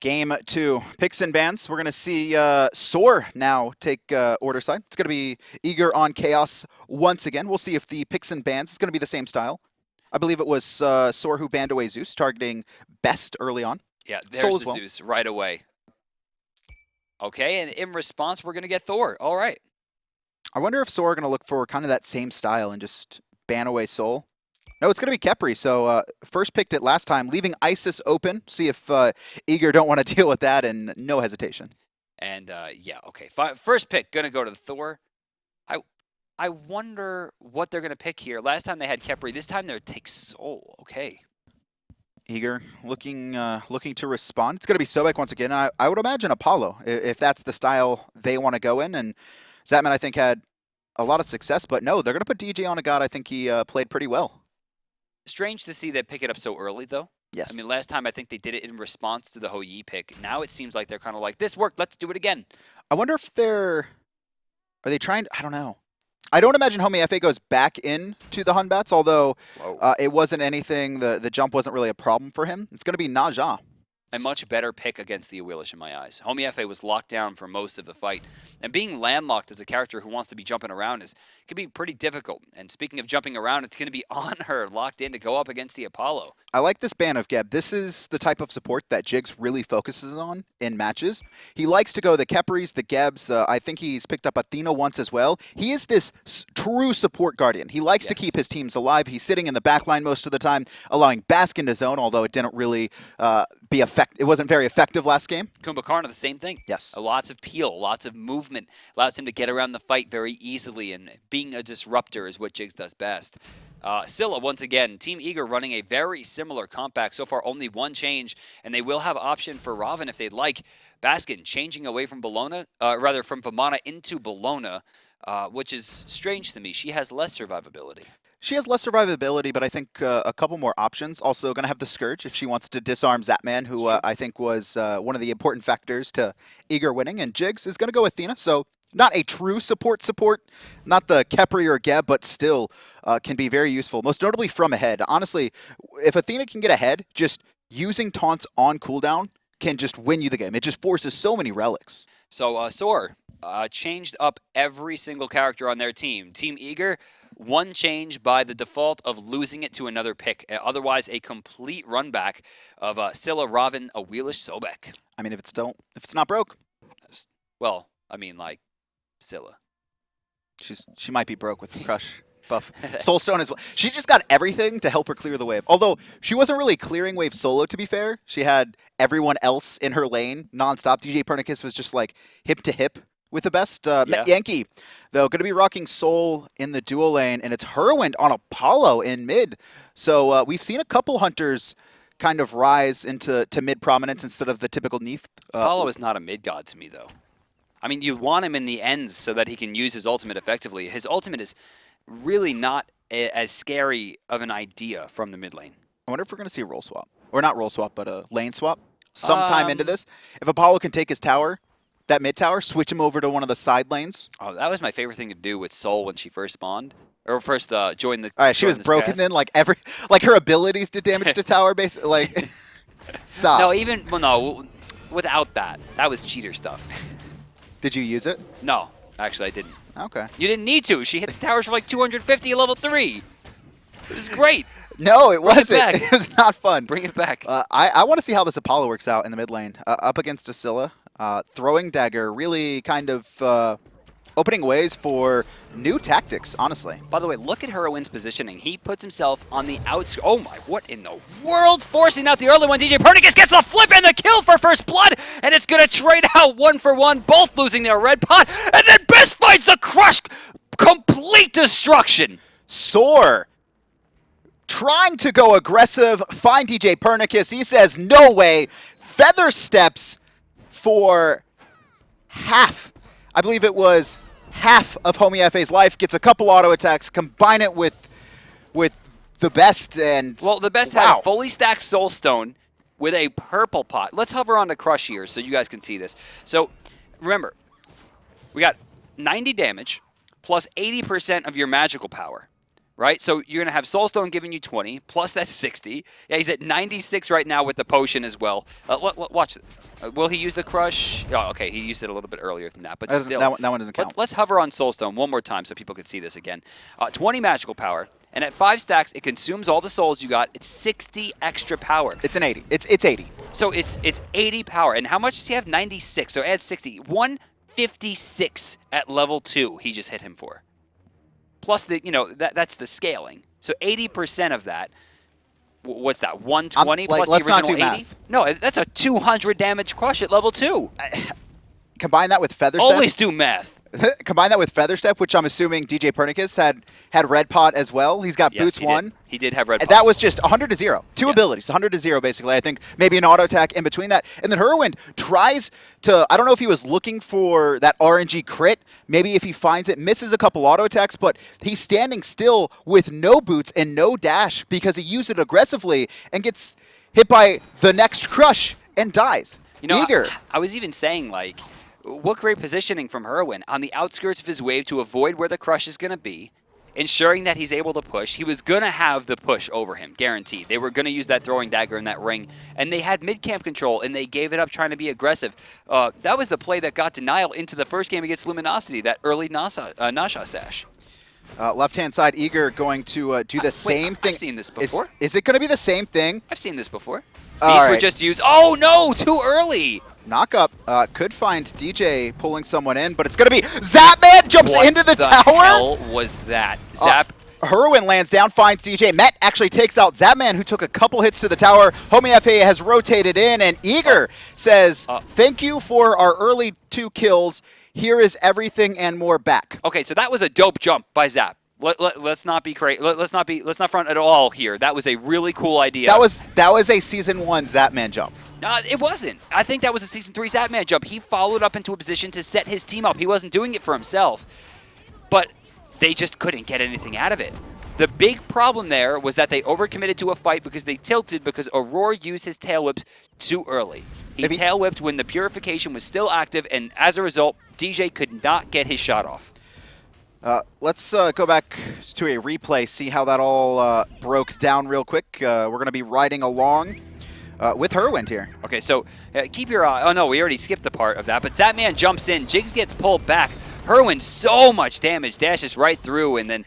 Game 2, picks and bans. We're going to see Soar now take order side. It's going to be Eager on Chaos once again. We'll see if the picks and bans is going to be the same style. I believe it was Soar who banned away Zeus, targeting Best early on. Yeah, there's the Zeus right away. Okay, and in response, we're going to get Thor. All right. I wonder if Soar are going to look for kind of that same style and just ban away Soul. No, it's going to be Khepri. So first picked it last time, leaving Isis open. See if Eager don't want to deal with that, and no hesitation. And yeah, okay. First pick, going to go to the Thor. I wonder what they're going to pick here. Last time they had Khepri. This time they're take Soul. Okay. Eager looking to respond. It's going to be Sobek once again. I would imagine Apollo, if that's the style they want to go in. And Zapman, I think, had a lot of success. But no, they're going to put DJ on a god. I think he played pretty well. Strange to see they pick it up so early, though. Yes. I mean, last time I think they did it in response to the Hou-Yi pick. Now it seems like they're kind of like, this worked, let's do it again. I wonder if are they trying to, I don't know. I don't imagine Homiefe goes back into the Hunbats, although it wasn't anything, the jump wasn't really a problem for him. It's going to be Naja. A much better pick against the Awilix in my eyes. Homiefe was locked down for most of the fight. And being landlocked as a character who wants to be jumping around can be pretty difficult. And speaking of jumping around, it's going to be on her, locked in to go up against the Apollo. I like this ban of Geb. This is the type of support that Jigz really focuses on in matches. He likes to go the Khepris, the Gebs. I think he's picked up Athena once as well. He is this true support guardian. He likes to keep his teams alive. He's sitting in the backline most of the time, allowing Baskin to zone, although it didn't really be effective. It wasn't very effective last game. Kumbhakarna, the same thing. Yes. Lots of peel, lots of movement, allows him to get around the fight very easily, and being a disruptor is what Jigz does best. Scylla, once again, Team Eager running a very similar comp pack. So far, only one change, and they will have option for Ravana if they'd like. Baskin changing away from Bellona, rather from Vamana into Bellona, which is strange to me. She has less survivability. She has less survivability, but I think a couple more options. Also going to have the Scourge if she wants to disarm Zapman, who I think was one of the important factors to Eager winning. And Jigz is going to go with Athena, so not a true support, not the Khepri or Geb, but still can be very useful, most notably from ahead. Honestly, if Athena can get ahead, just using taunts on cooldown can just win you the game. It just forces so many relics. So Soar changed up every single character on their team. Team Eager, one change by the default of losing it to another pick. Otherwise, a complete run back of Scylla, Ravana, Awilix, Sobek. I mean, if it's not broke. Well, I mean, like, Scylla. She might be broke with the crush buff. Soulstone as well. She just got everything to help her clear the wave. Although she wasn't really clearing wave solo, to be fair. She had everyone else in her lane nonstop. djpernicus was just like hip to hip with the best. Metyankey, though, going to be rocking Soul in the dual lane, and it's Hurriwind on Apollo in mid. So we've seen a couple hunters kind of rise into mid prominence instead of the typical Neef. Apollo is not a mid god to me, though. I mean, you want him in the ends so that he can use his ultimate effectively. His ultimate is really not as scary of an idea from the mid lane. I wonder if we're going to see a role swap. Or not role swap, but a lane swap sometime into this. If Apollo can take his tower, that mid tower, switch him over to one of the side lanes. Oh, that was my favorite thing to do with Soul when she first spawned. Or first joined the... All right, she was broken then, like her abilities did damage to tower, basically. Like, stop. No, even... Well, no, without that. That was cheater stuff. Did you use it? No, actually I didn't. Okay. You didn't need to. She hit the towers for like 250 at level 3. It was great. No, it wasn't. It was not fun. Bring it back. I want to see how this Apollo works out in the mid lane. Up against a Scylla. Throwing dagger, really kind of opening ways for new tactics, honestly. By the way, look at Hurriwind's positioning. He puts himself on the outskirts. Oh my, what in the world? Forcing out the early one. djpernicus gets the flip and the kill for first blood, and it's going to trade out 1-for-1, both losing their red pot, and then Best fights the crush. Complete destruction. Soar trying to go aggressive, find djpernicus. He says, no way. Feather steps for half. I believe it was half of Homiefe's life, gets a couple auto attacks, combine it with TheBest, and well, TheBest had a fully stacked Soulstone with a purple pot. Let's hover on the crush here so you guys can see this. So remember, we got 90 damage plus 80% of your magical power. right? So you're going to have Soulstone giving you 20, plus that's 60. Yeah, he's at 96 right now with the potion as well. Watch this. Will he use the crush? Oh, okay, he used it a little bit earlier than that, but still. That one doesn't count. Let's hover on Soulstone one more time so people can see this again. 20 magical power, and at 5 stacks, it consumes all the souls you got. It's 60 extra power. It's an 80. It's 80. So it's 80 power. And how much does he have? 96. So add 60. 156 at level 2 he just hit him for. Plus that's the scaling. So 80% of that, what's that? 120 plus let's the not original do 80? math. No, that's a 200 damage crush at level 2. Combine that with Feather Step. Always do math. Combine that with Feather Step, which I'm assuming djpernicus had Red Pot as well. He's got Yes, Boots he 1. He did have Red Pot. That was just 100 to 0. Two abilities, 100 to 0 basically. I think maybe an auto attack in between that. And then Hurriwind tries to, I don't know if he was looking for that RNG crit. Maybe if he finds it, misses a couple auto attacks, but he's standing still with no boots and no dash because he used it aggressively and gets hit by the next crush and dies. Eager. I was even saying, like, what great positioning from Hurriwind on the outskirts of his wave to avoid where the crush is going to be, ensuring that he's able to push. He was going to have the push over him, guaranteed. They were going to use that throwing dagger in that ring, and they had mid-camp control, and they gave it up trying to be aggressive. That was the play that got denial into the first game against Luminosity, that early Nasha sash. Left-hand side, Eager going to do the same thing. I've seen this before. Is it going to be the same thing? I've seen this before. All These were right. just used. Oh, no, too early. Knockup could find DJ pulling someone in, but it's going to be Zapman jumps into the tower. What the hell was that? Hurriwind lands down, finds DJ. Met actually takes out Zapman, who took a couple hits to the tower. Homiefe has rotated in, and Eager says, thank you for our early 2 kills. Here is everything and more back. Okay, so that was a dope jump by Zap. Let's not be crazy. Let's not front at all here. That was a really cool idea. That was a Season 1 Zapman jump. It wasn't. I think that was a Season 3 Zapman jump. He followed up into a position to set his team up. He wasn't doing it for himself. But they just couldn't get anything out of it. The big problem there was that they overcommitted to a fight because they tilted because Aror used his tail whips too early. He tail whipped when the purification was still active, and as a result, DJ could not get his shot off. Let's go back to a replay, see how that all broke down real quick. We're going to be riding along with Hurriwind here. Okay, so keep your eye. Oh, no, we already skipped the part of that. But Zapman jumps in. Jigz gets pulled back. Hurriwind, so much damage. Dashes right through, and then,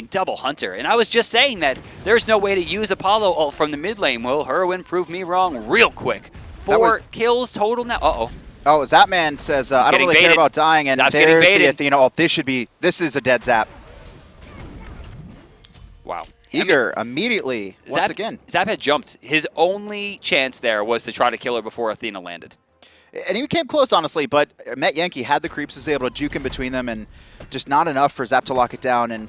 double Hunter. And I was just saying that there's no way to use Apollo ult from the mid lane. Well, Hurriwind proved me wrong real quick. 4 kills total now. Uh-oh. Oh, Zapman says, I don't really care about dying, and Zap's there's getting the Athena ult. This is a dead Zap. Wow. Eager immediately, once again. Zap had jumped. His only chance there was to try to kill her before Athena landed. And he came close, honestly, but Metyankey had the creeps, was able to juke in between them, and just not enough for Zap to lock it down. And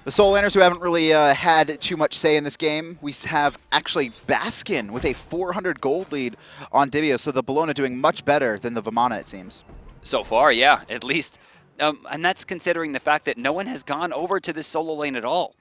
the Soul Landers, who haven't really had too much say in this game, we have actually Baskin with a 400 gold lead on Divios, so the Bellona doing much better than the Vamana, it seems. So far, yeah, at least. And that's considering the fact that no one has gone over to this solo lane at all.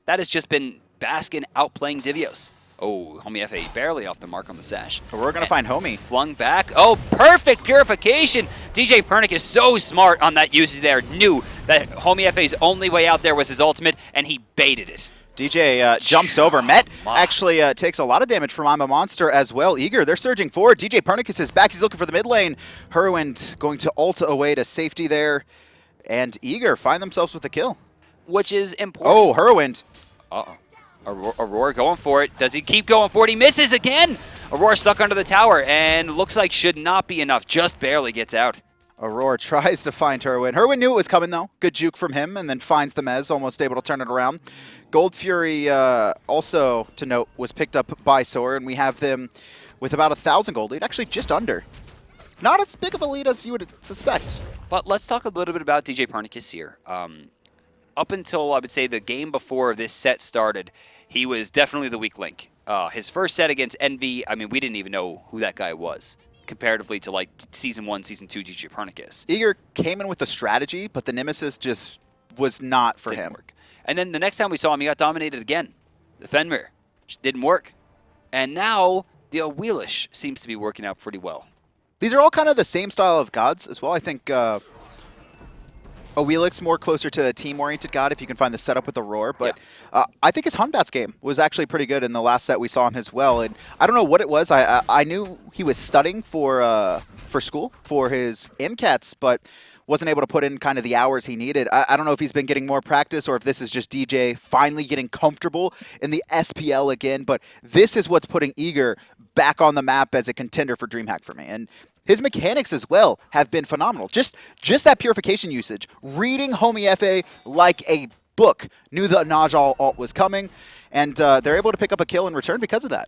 That has just been Baskin outplaying Divios. Oh, Homiefe barely off the mark on the sash. But we're going to find Homie. Flung back. Oh, perfect purification. djpernicus is so smart on that usage there. Knew that Homiefe's only way out there was his ultimate, and he baited it. DJ jumps over. Met actually takes a lot of damage from I'm a Monster as well. Eager, they're surging forward. djpernicus is back. He's looking for the mid lane. Hurriwind going to ult away to safety there. And Eager find themselves with a kill. Which is important. Oh, Hurriwind. Uh-oh. Aror going for it. Does he keep going for it? He misses again. Aror stuck under the tower and looks like should not be enough. Just barely gets out. Aror tries to find Hurriwind. Hurriwind knew it was coming, though. Good juke from him, and then finds the Mez, almost able to turn it around. Gold Fury, also to note, was picked up by Soar, and we have them with about 1,000 gold lead. Actually, just under. Not as big of a lead as you would suspect. But let's talk a little bit about djpernicus here. Up until, I would say, the game before this set started, he was definitely the weak link. His first set against Envy, we didn't even know who that guy was, comparatively to, like, Season 1, Season 2 djpernicus. Eager came in with the strategy, but the Nemesis just was not for him. Work. And then the next time we saw him, he got dominated again. The Fenrir just didn't work. And now, the Awilix seems to be working out pretty well. These are all kind of the same style of gods as well. I think Awilix more closer to a team-oriented god if you can find the setup with Aror, but I think his Hunbat's game was actually pretty good in the last set we saw him as well. And I don't know what it was. I knew he was studying for school for his MCATs, but wasn't able to put in kind of the hours he needed. I don't know if he's been getting more practice or if this is just DJ finally getting comfortable in the SPL again, but this is what's putting Eager back on the map as a contender for DreamHack for me. And his mechanics as well have been phenomenal. Just that purification usage, reading Homiefe like a book, knew the Naj ult was coming, and they're able to pick up a kill in return because of that.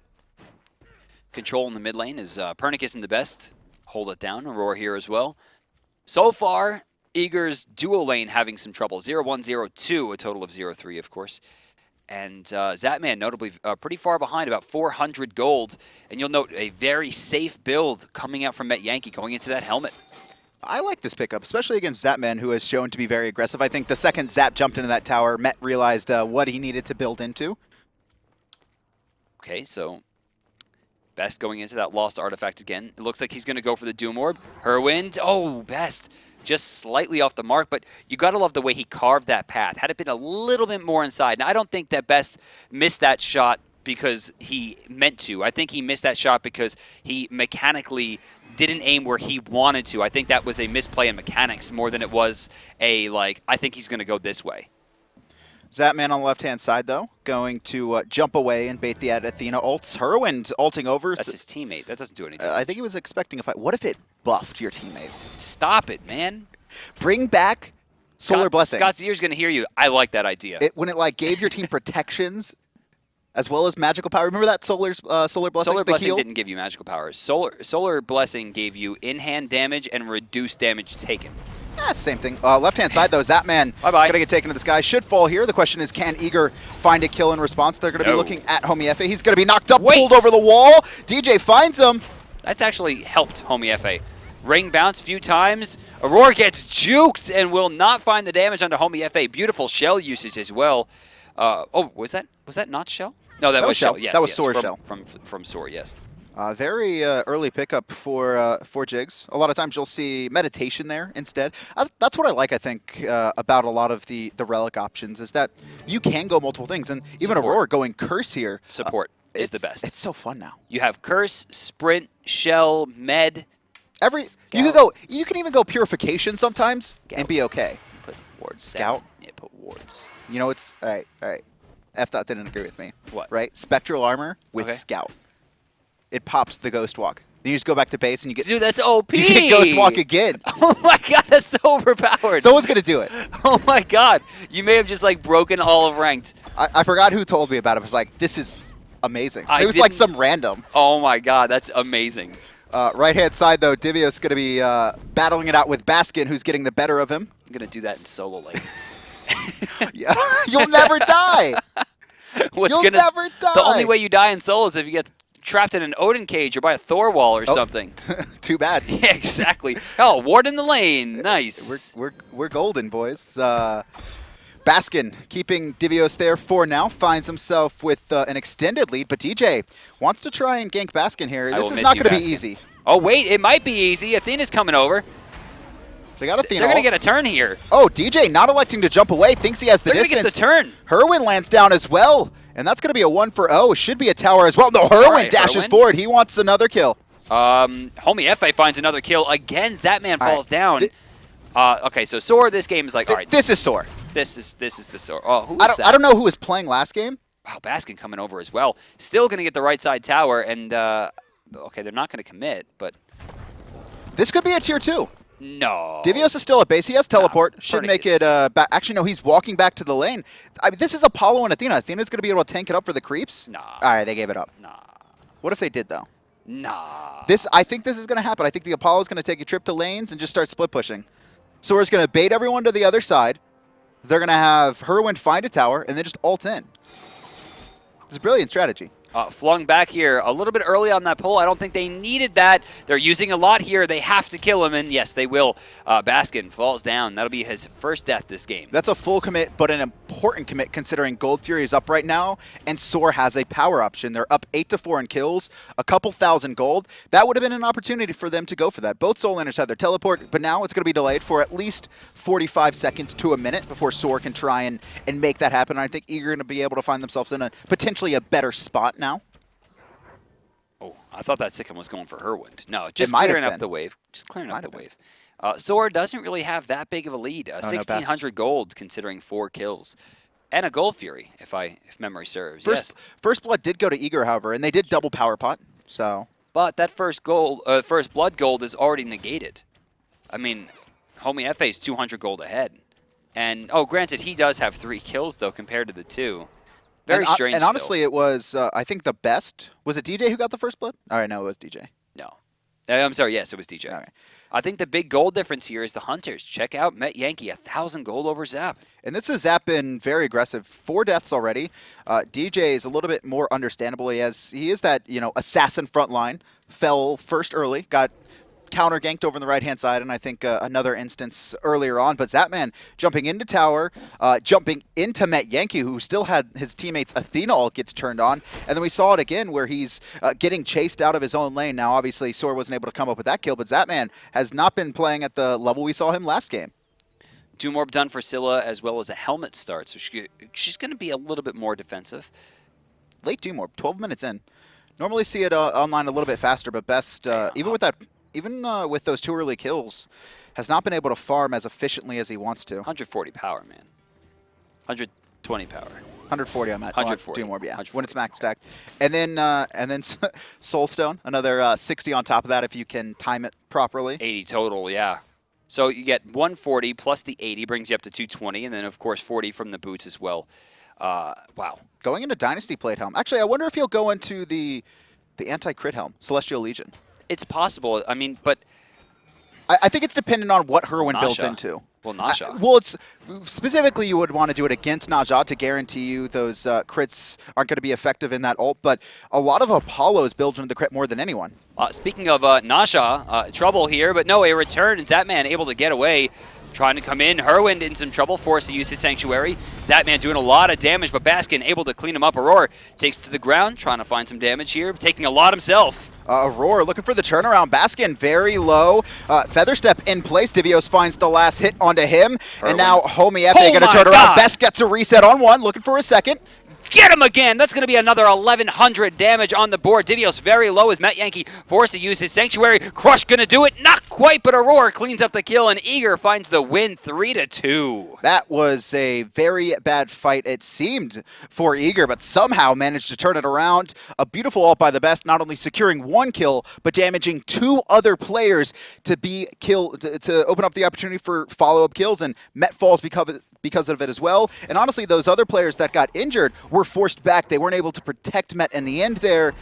Control in the mid lane is Pernicus and TheBest. Hold it down. Aror here as well. So far, Eager's duo lane having some trouble. 0-1, 0-2, a total of 0-3, of course. And Zapman notably pretty far behind, about 400 gold. And you'll note a very safe build coming out from Metyankey going into that helmet. I like this pickup, especially against Zapman, who has shown to be very aggressive. I think the second Zap jumped into that tower, Met realized what he needed to build into. Okay, so Best going into that lost artifact again. It looks like he's going to go for the Doom Orb. Hurriwind, oh, Best just slightly off the mark, but you got to love the way he carved that path. Had it been a little bit more inside. Now, I don't think that Best missed that shot because he meant to. I think he missed that shot because he mechanically didn't aim where he wanted to. I think that was a misplay in mechanics more than it was a, like, I think he's going to go this way. Zapman on the left-hand side, though, going to jump away and bait the Athena ults. Hurriwind ulting over. That's his teammate. That doesn't do anything. I think he was expecting a fight. What if it buffed your teammates? Stop it, man. Bring back Solar Blessing. Scott's ear's going to hear you. I like that idea. When it like gave your team protections as well as magical power. Remember that Solar Blessing? Solar Blessing heal? didn't give you magical powers. Solar Blessing gave you in-hand damage and reduced damage taken. Yeah, same thing. Left-hand side, though, Zapman going to get taken to the sky. Should fall here. The question is, can Eager find a kill in response? They're going to be looking at Homiefe. He's going to be knocked up, pulled over the wall. DJ finds him. That's actually helped Homiefe. Ring bounce a few times. Aror gets juked and will not find the damage onto Homiefe. Beautiful shell usage as well. Oh, was that not shell? No, that was shell. Yes, that was Soar shell. From Soar, yes. Very early pickup for Jigz. A lot of times you'll see meditation there instead. That's what I like, I think, about a lot of the relic options is that you can go multiple things. And even Aurora going curse here. Support is the best. It's so fun now. You have curse, sprint, shell, med. You can even go purification sometimes and be okay. Put wards. Scout. Yeah, put wards. You know, it's all right. F-Dot didn't agree with me. What? Right? Spectral armor with Scout. It pops the Ghost Walk. Then you just go back to base and you get... Dude, that's OP! You get Ghost Walk again. Oh my god, that's so overpowered. Someone's going to do it. Oh my god. You may have just, like, broken all of ranked. I forgot who told me about it. I was like, this is amazing. It was like some random. Oh my god, that's amazing. Right-hand side, though, Divios is going to be battling it out with Baskin, who's getting the better of him. I'm going to do that in solo lane. Yeah, you'll never die. You'll never die. The only way you die in solo is if you get trapped in an Odin cage or by a Thor wall or something. Too bad. Yeah, exactly. Oh, ward in the lane. Nice. We're golden, boys. Baskin keeping Divios there for now. Finds himself with an extended lead, but DJ wants to try and gank Baskin here. This is not going to be easy. Oh, wait. It might be easy. Athena's coming over. They got Athena. They're going to get a turn here. Oh, DJ not electing to jump away. Thinks he has the distance. They're going to get the turn. Hurriwind lands down as well. And that's going to be a 1-for-0. Should be a tower as well. No, Hurriwind dashes forward. He wants another kill. Homiefe finds another kill. Again, Zapman falls down. Okay, so Soar, this game is like, all right. This is Soar. This is the Soar. Oh, who is that? I don't know who was playing last game. Wow, Baskin coming over as well. Still going to get the right side tower. And, okay, they're not going to commit, but... This could be a tier 2. No. Divios is still at base. He has teleport. Should make it back. Actually, no, he's walking back to the lane. I mean, this is Apollo and Athena. Athena's going to be able to tank it up for the creeps? Nah. All right, they gave it up. Nah. What if they did, though? Nah. I think this is going to happen. I think the Apollo's going to take a trip to lanes and just start split pushing. Soar's going to bait everyone to the other side. They're going to have Hurriwind find a tower and then just ult in. It's a brilliant strategy. Flung back here a little bit early on that pull. I don't think they needed that. They're using a lot here. They have to kill him, and yes, they will. Baskin falls down. That'll be his first death this game. That's a full commit, but an important commit considering Gold Fury is up right now, and Soar has a power option. They're up 8-4 in kills, a couple thousand gold. That would have been an opportunity for them to go for that. Both Soul Laners had their teleport, but now it's going to be delayed for at least 45 seconds to a minute before Soar can try and make that happen. I think Eager going to be able to find themselves in a potentially a better spot now. Oh, I thought that Sikkim was going for Hurriwind. No, just clearing up the wave. Just clearing up the wave. Soar doesn't really have that big of a lead. 1,600 gold considering 4 kills. And a Gold Fury, if memory serves. First Blood did go to Eager, however, and they did double power pot. So, but that first Blood gold is already negated. I mean, Homiefe is 200 gold ahead. And, oh, granted, he does have 3 kills, though, compared to the 2. Very strange. And honestly, it was, I think, TheBest. Was it DJ who got the first blood? All right, no, it was DJ. No. I'm sorry, yes, it was DJ. Okay. I think the big gold difference here is the Hunters. Check out Metyankey, 1,000 gold over Zap. And this is Zap been very aggressive. 4 deaths already. DJ is a little bit more understandable. He is that, assassin front line. Fell first early, got counter ganked over on the right-hand side, and I think another instance earlier on. But Zapman jumping into tower, jumping into Metyankey, who still had his teammates Athena ult gets turned on. And then we saw it again where he's getting chased out of his own lane. Now, obviously, Soar wasn't able to come up with that kill, but Zapman has not been playing at the level we saw him last game. 2 more done for Scylla, as well as a helmet start, so she's going to be a little bit more defensive. Late Doom 12 minutes in. Normally see it online a little bit faster, but Best, even with those 2 early kills, has not been able to farm as efficiently as he wants to. 140 power, man. 120 power. 140 I'm at. 140. Doom Orb, yeah. When it's max stacked. And then Soulstone, another 60 on top of that if you can time it properly. 80 total, yeah. So you get 140 plus the 80 brings you up to 220, and then, of course, 40 from the boots as well. Wow. Going into Dynasty Plate Helm. Actually, I wonder if he'll go into the anti-crit helm, Celestial Legion. It's possible. I mean, but I think it's dependent on what Hurriwind builds into. Well, Nasha. Well, it's specifically you would want to do it against Najah to guarantee you those crits aren't going to be effective in that ult. But a lot of Apollos build into the crit more than anyone. Speaking of Nasha, trouble here, but no, a return, and Zapman able to get away. Trying to come in. Hurriwind in some trouble, forced to use his Sanctuary. Zapman doing a lot of damage, but Baskin able to clean him up. Aror takes to the ground, trying to find some damage here, taking a lot himself. Aror looking for the turnaround. Baskin very low. Feather Step in place. Divios finds the last hit onto him. Hurriwind. And now Homiefe going to turn around. Best gets a reset on 1, looking for a second. Get him again! That's going to be another 1,100 damage on the board. Divios very low as Metyankey forced to use his Sanctuary. Crush going to do it. Not quite, but Aror cleans up the kill, and Eager finds the win 3-2. That was a very bad fight, it seemed, for Eager, but somehow managed to turn it around. A beautiful ult by TheBest, not only securing 1 kill, but damaging 2 other players to be killed, to open up the opportunity for follow-up kills, and Met falls because of it as well. And honestly, those other players that got injured were forced back. They weren't able to protect Met in the end there.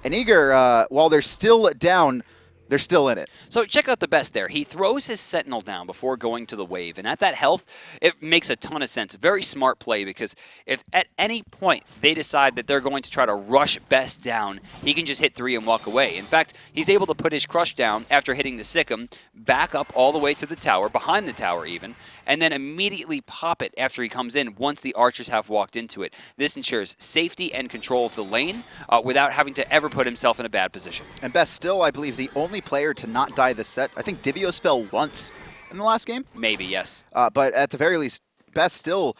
And Eager, while they're still down, they're still in it. So check out TheBest there. He throws his Sentinel down before going to the wave. And at that health, it makes a ton of sense. Very smart play, because if at any point they decide that they're going to try to rush Best down, he can just hit 3 and walk away. In fact, he's able to put his Crush down after hitting the Sikkim, back up all the way to the tower, behind the tower even, and then immediately pop it after he comes in once the archers have walked into it. This ensures safety and control of the lane without having to ever put himself in a bad position. And Best still, I believe, the only player to not die this set. I think Divios fell once in the last game. Maybe, yes. But at the very least, Best still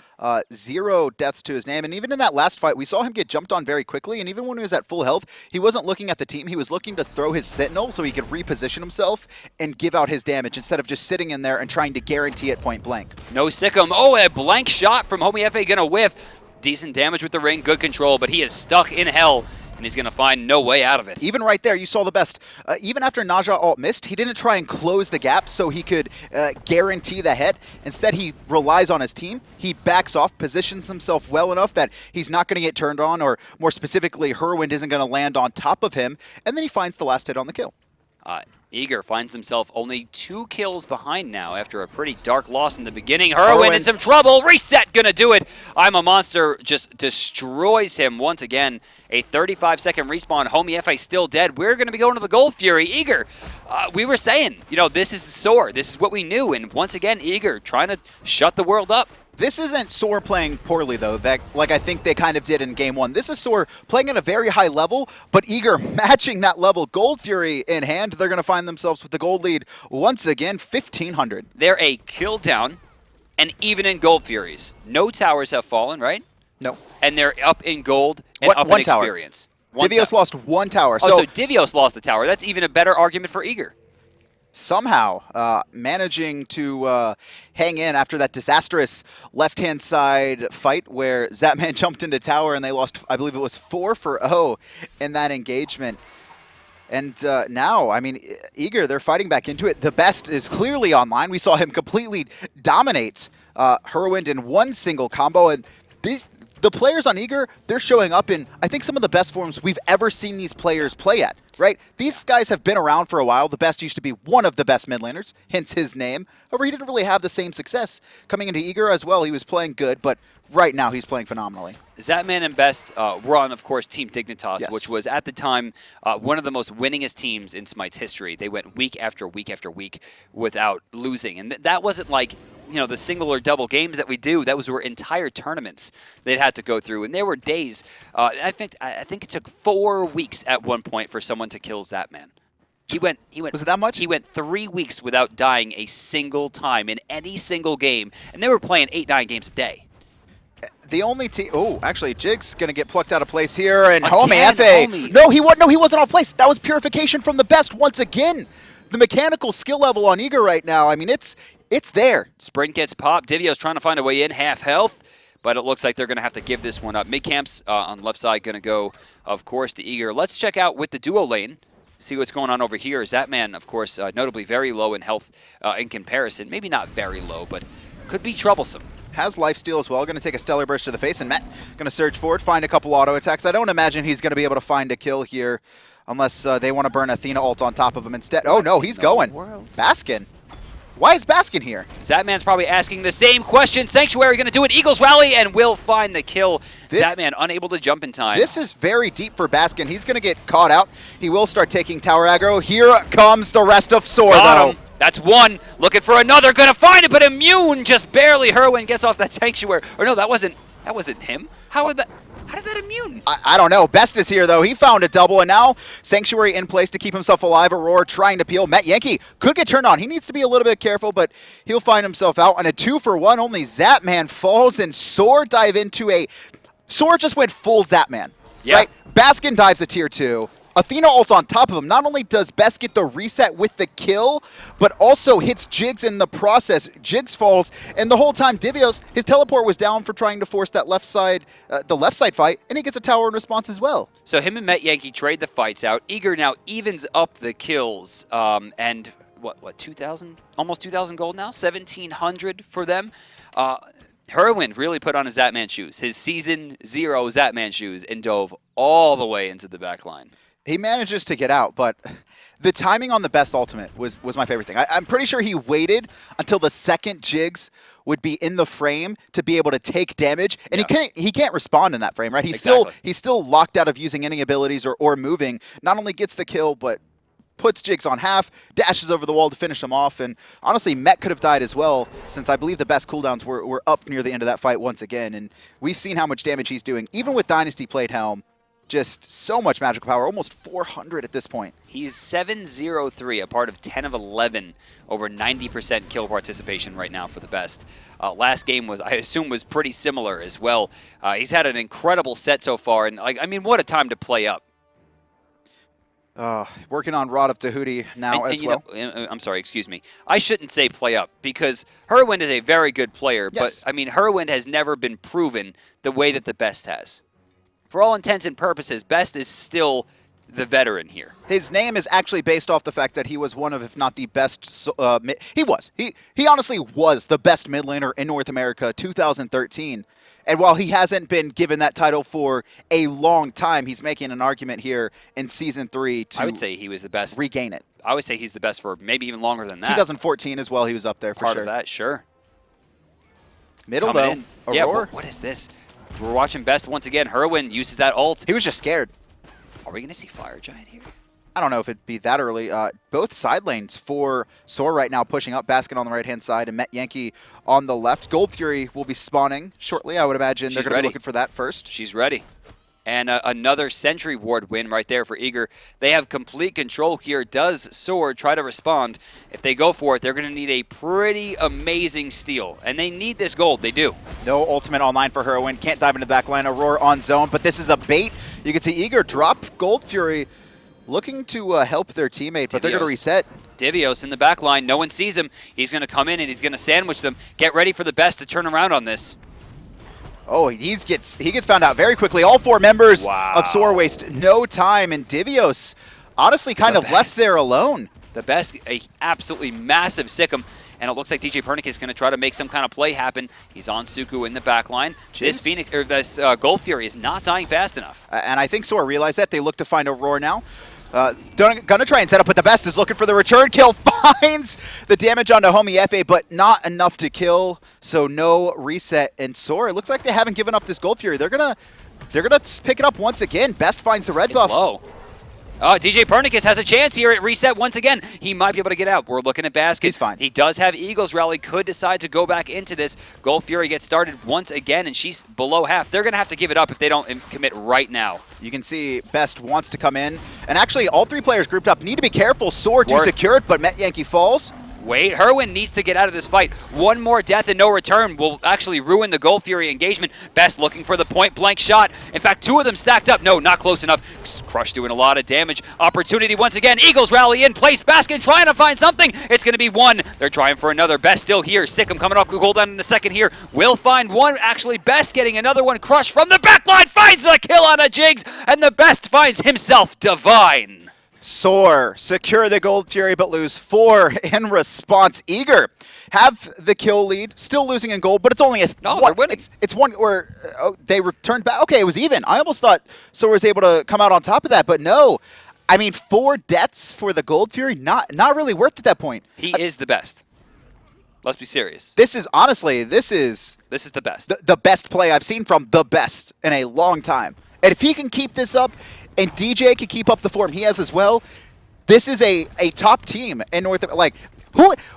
0 deaths to his name. And even in that last fight, we saw him get jumped on very quickly. And even when he was at full health, he wasn't looking at the team. He was looking to throw his Sentinel so he could reposition himself and give out his damage instead of just sitting in there and trying to guarantee it point blank. No Sikkim. Oh, a blank shot from Homiefe gonna whiff. Decent damage with the ring, good control, but he is stuck in hell. And he's going to find no way out of it. Even right there, you saw TheBest. Even after Najah ult missed, he didn't try and close the gap so he could guarantee the head. Instead, he relies on his team. He backs off, positions himself well enough that he's not going to get turned on, or more specifically, Hurriwind isn't going to land on top of him. And then he finds the last hit on the kill. Eager finds himself only 2 kills behind now after a pretty dark loss in the beginning. Hurriwind in some trouble. Reset gonna do it. I'm a Monster just destroys him once again. A 35-second respawn. Homiefe still dead. We're gonna be going to the Gold Fury. Eager, we were saying, you know, this is the Soar. This is what we knew. And once again, Eager trying to shut the world up. This isn't Soar playing poorly, though, that like I think they kind of did in Game 1. This is Soar playing at a very high level, but Eager matching that level. Gold Fury in hand, they're going to find themselves with the gold lead once again, 1,500. They're a kill down, and even in Gold Furies. No towers have fallen, right? No. And they're up in gold and up in experience. Divios lost 1 tower. So Divios lost the tower. That's even a better argument for Eager. Somehow managing to hang in after that disastrous left-hand side fight where Zapman jumped into tower and they lost, I believe it was 4-0 in that engagement. And now, I mean, Eager, they're fighting back into it. TheBest is clearly online. We saw him completely dominate Hurriwind in one single combo. And the players on Eager, they're showing up in, I think, some of the best forms we've ever seen these players play at, right? These guys have been around for a while. TheBest used to be one of the best mid laners, hence his name. However, he didn't really have the same success coming into Eager as well. He was playing good, but right now he's playing phenomenally. Zapman and Best were on, of course, Team Dignitas, Yes. which was at the time one of the most winningest teams in Smite's history. They went week after week after week without losing. And that wasn't like, you know, the single or double games that we do. That were entire tournaments they'd had to go through. And there were days, I think it took 4 weeks at one point for someone to kill Zapman. He went. Was it that much? He went 3 weeks without dying a single time in any single game. And they were playing 8-9 games a day. The only team. Oh, actually, Jigz gonna get plucked out of place here, and Again, Homie. No, he wasn't off place. That was purification from TheBest once again. The mechanical skill level on Eager right now. I mean, it's there. Sprint gets popped. Divios trying to find a way in, half health, but it looks like they're going to have to give this one up. Mid-camps on left side going to go, of course, to Eager. Let's check out with the duo lane, see what's going on over here. Zapman, of course, notably very low in health in comparison. Maybe not very low, but could be troublesome. Has lifesteal as well. Going to take a stellar burst to the face, and Met going to surge forward, find a couple auto attacks. I don't imagine he's going to be able to find a kill here unless they want to burn Athena ult on top of him instead. Oh, no, he's going. Baskin. Why is Baskin here? Zapman's probably asking the same question. Sanctuary going to do it. Eagles rally and will find the kill. Zapman unable to jump in time. This is very deep for Baskin. He's going to get caught out. He will start taking tower aggro. Here comes the rest of Soar, though. That's one. Looking for another. Going to find it, but immune just barely. Hurriwind gets off that Sanctuary. Or no, that wasn't him. How did that immune? I don't know. Best is here, though. He found a double, and now Sanctuary in place to keep himself alive. Aror trying to peel. Metyankey could get turned on. He needs to be a little bit careful, but he'll find himself out. On a 2-for-1, only Zapman falls, and Soar dive into a... Soar just went full Zapman. Yeah. Right? Baskin dives a tier 2. Athena ults on top of him. Not only does Best get the reset with the kill, but also hits Jigz in the process. Jigz falls, and the whole time Divios, his teleport was down for trying to force that left side, the left side fight, and he gets a tower in response as well. So him and Metyankey trade the fights out. Eager now evens up the kills, and what 2,000, almost 2,000 gold now, 1,700 for them. Hurriwind really put on his Zapman shoes, his season 0 Zapman shoes, and dove all the way into the back line. He manages to get out, but the timing on the best ultimate was my favorite thing. I'm pretty sure he waited until the second Jigz would be in the frame to be able to take damage, and he can't respond in that frame, right? He's still locked out of using any abilities or moving. Not only gets the kill, but puts Jigz on half, dashes over the wall to finish him off, and honestly, Met could have died as well, since I believe the best cooldowns were up near the end of that fight once again, and we've seen how much damage he's doing, even with Dynasty Plate Helm. Just so much magical power, almost 400 at this point. He's 7-0-3, a part of 10 of 11, over 90% kill participation right now for TheBest. Last game was, I assume, was pretty similar as well. He's had an incredible set so far, and I mean, what a time to play up. Working on Rod of Tahuti now as well. I'm sorry, excuse me. I shouldn't say play up, because Hurriwind is a very good player, yes. But I mean, Hurriwind has never been proven the way that TheBest has. For all intents and purposes, Best is still the veteran here. His name is actually based off the fact that he was one of, if not the best, he honestly was the best mid laner in North America 2013. And while he hasn't been given that title for a long time, he's making an argument here in Season 3 to I would say he was the best. regain it. I would say he's the best for maybe even longer than that. 2014 as well, he was up there for Part sure. of that, sure. Middle Coming though, in. Aror. Yeah, what is this? We're watching Best once again. Hurriwind uses that ult. He was just scared. Are we going to see Fire Giant here? I don't know if it'd be that early. Both side lanes for Soar right now pushing up. Baskin on the right-hand side and Metyankey on the left. Gold Fury will be spawning shortly. I would imagine they're going to be looking for that first. She's ready. And another Sentry Ward win right there for Eager. They have complete control here. Does Soar try to respond? If they go for it, they're going to need a pretty amazing steal. And they need this gold. They do. No ultimate online for Hurriwind. Can't dive into the back line. Aurora on zone, but this is a bait. You can see Eager drop Gold Fury, looking to help their teammate, but they're going to reset. Divios in the back line. No one sees him. He's going to come in and he's going to sandwich them. Get ready for the Best to turn around on this. Oh, he gets found out very quickly. All 4 members of Soar waste no time, and Divios honestly kind of left there alone. The Best, a absolutely massive sick'em, and it looks like djpernicus is going to try to make some kind of play happen. He's on Suku in the back line. This Gold Fury is not dying fast enough. And I think Soar realized that. They look to find Aurora now. Gonna try and set up, but the Best is looking for the return kill. Finds the damage onto Homiefe, but not enough to kill. So no reset. And Soar, it looks like they haven't given up this Gold Fury. They're gonna pick it up once again. Best finds the red buff. Low. djpernicus has a chance here at reset once again. He might be able to get out. We're looking at Baskin. He's fine. He does have Eagles Rally. Could decide to go back into this. Gold Fury gets started once again, and she's below half. They're going to have to give it up if they don't commit right now. You can see Best wants to come in. And actually, all 3 players grouped up need to be careful. Soar to secure it, but Metyankey falls. Wait, Hurriwind needs to get out of this fight. One more death and no return will actually ruin the Gold Fury engagement. Best looking for the point-blank shot. In fact, 2 of them stacked up. No, not close enough. Crush doing a lot of damage. Opportunity once again. Eagles rally in place. Baskin trying to find something. It's going to be 1. They're trying for another. Best still here. Sick'em coming off the cooldown in a second here. Will find 1. Actually, Best getting another one. Crush from the backline. Finds the kill on a Jigz. And the Best finds himself divine. Soar secure the Gold Fury, but lose 4 in response. Eager have the kill lead, still losing in gold, but it's only they're winning. It's 1, or they returned back. Okay, it was even. I almost thought Soar was able to come out on top of that, but no. I mean, 4 deaths for the Gold Fury, not really worth at that point. He is the best. Let's be serious. This is honestly, this is the best. The best play I've seen from the Best in a long time. And if he can keep this up, and DJ can keep up the form he has as well, this is a top team in North America. Like,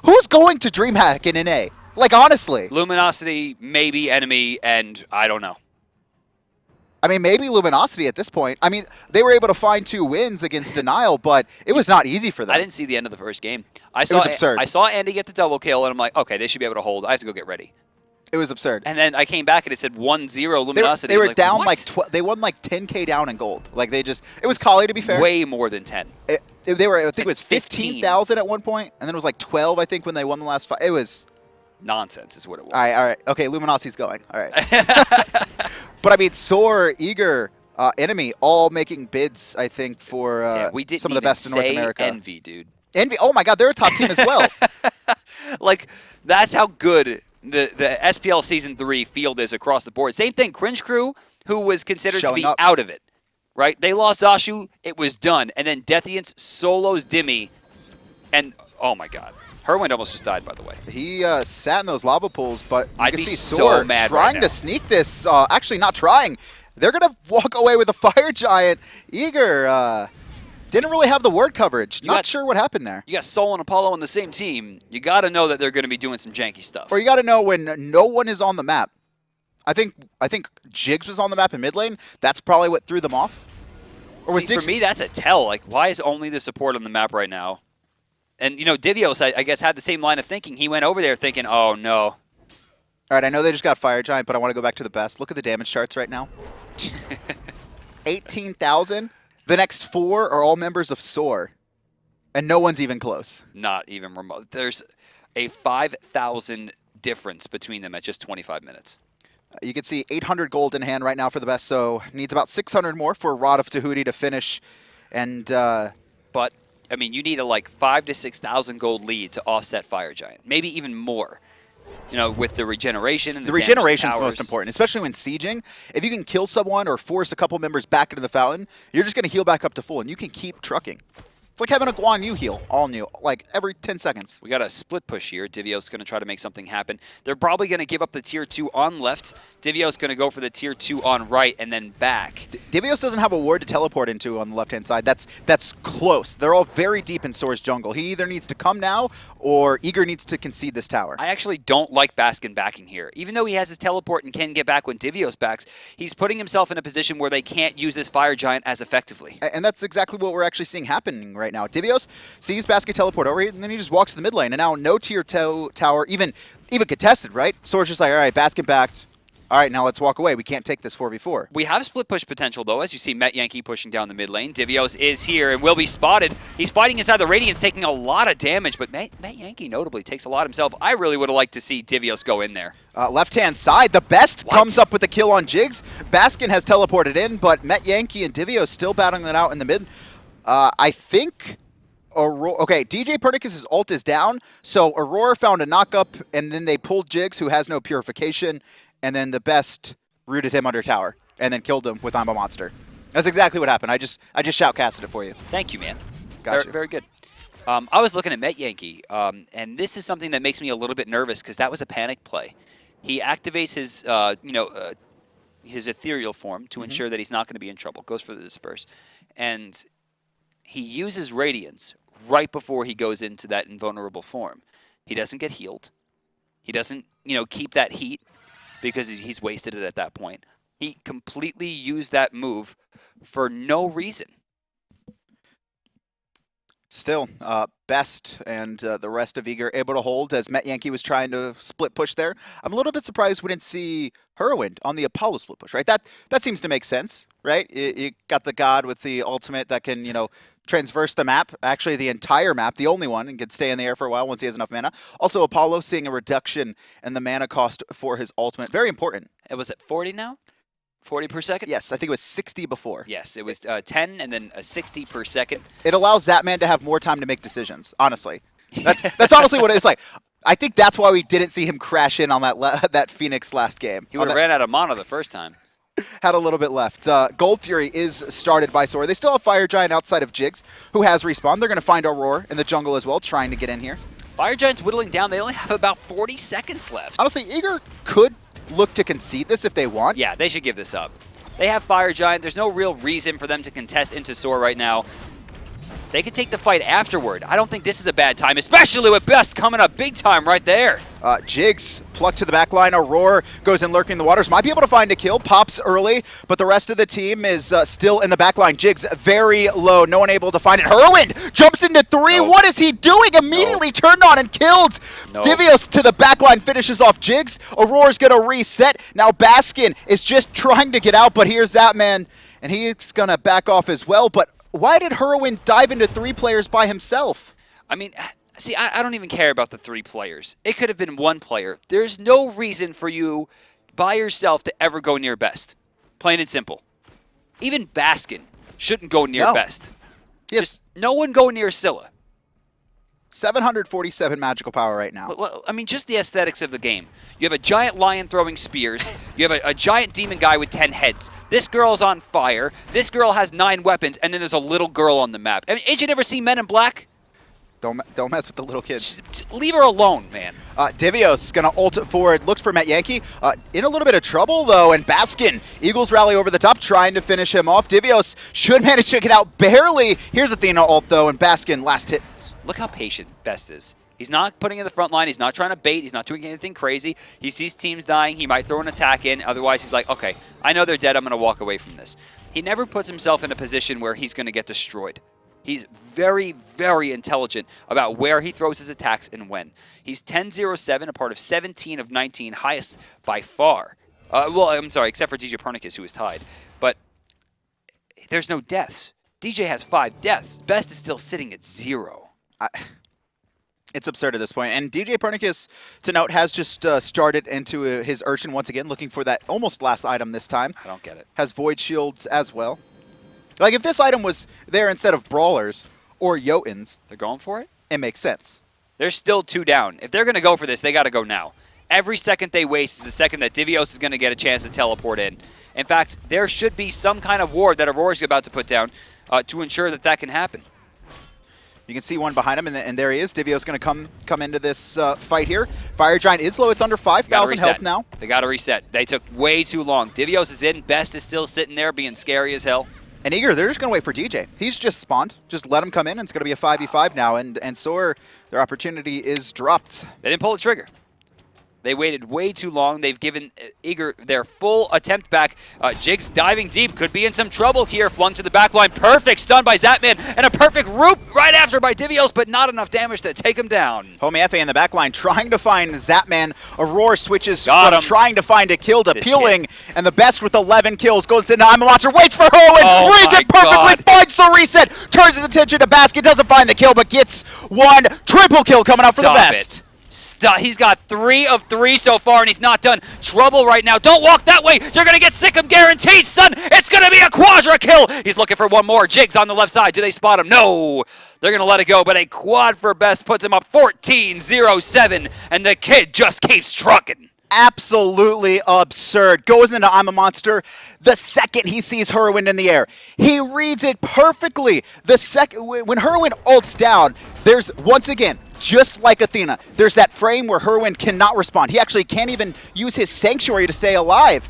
who's going to DreamHack in NA? Like, honestly. Luminosity, maybe enemy, and I don't know. I mean, maybe Luminosity at this point. I mean, they were able to find 2 wins against Denial, but it was not easy for them. I didn't see the end of the first game. It was absurd. I saw Andy get the double kill, and I'm like, okay, they should be able to hold. I have to go get ready. It was absurd. And then I came back and it said 1-0 Luminosity. They were like, down what? they won like 10K down in gold. Like it was Kali, to be fair. Way more than 10. I think it was 15,000 at one point, and then it was like 12, I think, when they won the last 5. It was nonsense is what it was. All right. Okay, Luminosity's going. All right. But I mean, Soar, Eager, Enemy, all making bids, I think, for some of the best in North America. Envy, dude. Envy. Oh my God, they're a top team as well. Like, that's how good the SPL Season 3 field is across the board. Same thing, Cringe Crew, who was considered to be out of it, right? They lost Zashu, it was done. And then Deathiance solos Dimmy, and oh my God. Hurriwind almost just died, by the way. He sat in those lava pools, but you I'd can be see so Soar mad trying right to sneak this. Actually, not trying. They're going to walk away with a Fire Giant. Eager didn't really have the word coverage. Not sure what happened there. You got Soul and Apollo on the same team. You got to know that they're going to be doing some janky stuff. Or you got to know when no one is on the map. I think Jigz was on the map in mid lane. That's probably what threw them off. Or was for me, that's a tell. Like, why is only the support on the map right now? And, you know, Divios, I guess, had the same line of thinking. He went over there thinking, oh, no. All right, I know they just got Fire Giant, but I want to go back to the best. Look at the damage charts right now. 18,000. The next 4 are all members of Soar, and no one's even close. Not even remote. There's a 5,000 difference between them at just 25 minutes. You can see 800 gold in hand right now for the best, so needs about 600 more for Rod of Tahuti to finish And But I mean, you need a like 5,000 to 6,000 gold lead to offset Fire Giant, maybe even more. You know, with the regeneration and the damage to regeneration is the towers. most important, especially when sieging. If you can kill someone or force a couple members back into the fountain, you're just going to heal back up to full, and you can keep trucking. It's like having a Guan Yu heal, all new, like every 10 seconds. We got a split push here. Divios going to try to make something happen. They're probably going to give up the tier 2 on left. Divios going to go for the tier 2 on right and then back. Divios doesn't have a ward to teleport into on the left-hand side. That's close. They're all very deep in Soar's jungle. He either needs to come now or Eager needs to concede this tower. I actually don't like Baskin backing here. Even though he has his teleport and can get back when Divios backs, he's putting himself in a position where they can't use this Fire Giant as effectively. And that's exactly what we're actually seeing happening right now. Divios sees Baskin teleport over, and then he just walks to the mid lane. And now no tier 2 tower, even contested, right? Soar's just like, all right, Baskin backed. All right, now let's walk away. We can't take this 4v4. We have split push potential, though, as you see Metyankey pushing down the mid lane. Divios is here and will be spotted. He's fighting inside the Radiance, taking a lot of damage, but Metyankey notably takes a lot himself. I really would have liked to see Divios go in there. Left-hand side, TheBest comes up with the kill on Jigz. Baskin has teleported in, but Metyankey and Divios still battling it out in the mid. I think... Okay, djpernicus' ult is down, so Aror found a knock-up, and then they pulled Jigz, who has no purification, and then TheBest rooted him under tower, and then killed him with I'm a Monster. That's exactly what happened. I just shoutcasted it for you. Thank you, man. Gotcha. Very good. I was looking at Metyankey, and this is something that makes me a little bit nervous, because that was a panic play. He activates his, his ethereal form to ensure that he's not going to be in trouble. Goes for the disperse. And he uses Radiance right before he goes into that invulnerable form. He doesn't get healed. He doesn't, keep that heat because he's wasted it at that point. He completely used that move for no reason. Still, Best and the rest of Eager able to hold as Metyankey was trying to split push there. I'm a little bit surprised we didn't see Hurriwind on the Apollo split push, right? That seems to make sense, right? You got the god with the ultimate that can, transverse the map, actually the entire map, the only one, and can stay in the air for a while once he has enough mana. Also, Apollo seeing a reduction in the mana cost for his ultimate. Very important. It was at 40 now? 40 per second? Yes, I think it was 60 before. Yes, it was 10 and then a 60 per second. It allows Zapman to have more time to make decisions, honestly. That's honestly what it's like. I think that's why we didn't see him crash in on that Phoenix last game. He would have ran out of mana the first time. Had a little bit left. Gold Fury is started by Soar. They still have Fire Giant outside of Jigz, who has respawned. They're going to find Aurora in the jungle as well, trying to get in here. Fire Giant's whittling down. They only have about 40 seconds left. Honestly, Eager could look to concede this if they want. Yeah, they should give this up. They have Fire Giant. There's no real reason for them to contest into Soar right now. They could take the fight afterward. I don't think this is a bad time, especially with Best coming up big time right there. Jigz plucked to the back line. Aurora goes in lurking the waters. Might be able to find a kill. Pops early, but the rest of the team is still in the back line. Jigz very low. No one able to find it. Hurriwind jumps into 3. Nope. What is he doing? Immediately turned on and killed. Nope. Divios to the back line finishes off Jigz. Aurora's going to reset. Now Baskin is just trying to get out, but here's Zapman, and he's going to back off as well. But why did Hurriwind dive into 3 players by himself? I mean, see, I don't even care about the 3 players. It could have been 1 player. There's no reason for you by yourself to ever go near Best. Plain and simple. Even Baskin shouldn't go near Best. Yes. Just no one go near Scylla. 747 magical power right now. Well, I mean, just the aesthetics of the game. You have a giant lion throwing spears. You have a giant demon guy with 10 heads. This girl's on fire. This girl has 9 weapons, and then there's a little girl on the map. I mean, ain't you never seen Men in Black? Don't mess with the little kids. Just leave her alone, man. Divios gonna ult forward, looks for Metyankey. In a little bit of trouble though, and Baskin, Eagles rally over the top, trying to finish him off. Divios should manage to get out barely. Here's Athena ult though, and Baskin last hit. Look how patient Best is. He's not putting in the front line. He's not trying to bait. He's not doing anything crazy. He sees teams dying. He might throw an attack in. Otherwise, he's like, okay, I know they're dead. I'm going to walk away from this. He never puts himself in a position where he's going to get destroyed. He's very, very intelligent about where he throws his attacks and when. He's 10-0-7, a part of 17 of 19, highest by far. Well, I'm sorry, except for djpernicus, who is tied. But there's no deaths. DJ has 5 deaths. Best is still sitting at 0. It's absurd at this point. And djpernicus, to note, has just started into his Urchin once again, looking for that almost last item this time. I don't get it. Has Void Shields as well. Like, if this item was there instead of Brawlers or Jotuns, They're going for it? it makes sense. They're still 2 down. If they're going to go for this, they got to go now. Every second they waste is a second that Divios is going to get a chance to teleport in. In fact, there should be some kind of ward that Aurora is about to put down to ensure that that can happen. You can see one behind him, and there he is. Divios going to come into this fight here. Fire Giant is low. It's under 5,000 health now. They got to reset. They took way too long. Divios is in. Best is still sitting there being scary as hell. And Eager, they're just going to wait for DJ. He's just spawned. Just let him come in, and it's going to be a 5v5 now. And Soar, their opportunity is dropped. They didn't pull the trigger. They waited way too long. They've given Eager their full attempt back. Jigz diving deep. Could be in some trouble here. Flung to the back line. Perfect stun by Zapman. And a perfect root right after by Divios, but not enough damage to take him down. Homiefe in the back line trying to find Zapman. Aurora switches Got from him. trying to find a kill to This peeling. And the best with 11 kills goes to I'm a Monster. Waits for Hurriwind. Oh Reads my it perfectly. God. Finds the reset. Turns his attention to Baskin. Doesn't find the kill, but gets one. Triple kill coming out for the Stop best. it. He's got 3 of 3 so far, and he's not done. Trouble right now. Don't walk that way. You're going to get sick of guaranteed, son. It's going to be a quadra kill. He's looking for one more. Jigz on the left side. Do they spot him? No. They're going to let it go, but a quad for best puts him up 14-0-7, and the kid just keeps trucking. Absolutely absurd. Goes into I'm a Monster the second he sees Hurriwind in the air. He reads it perfectly. The second when Hurriwind ults down, there's once again, just like Athena, there's that frame where Hurriwind cannot respond. He actually can't even use his Sanctuary to stay alive.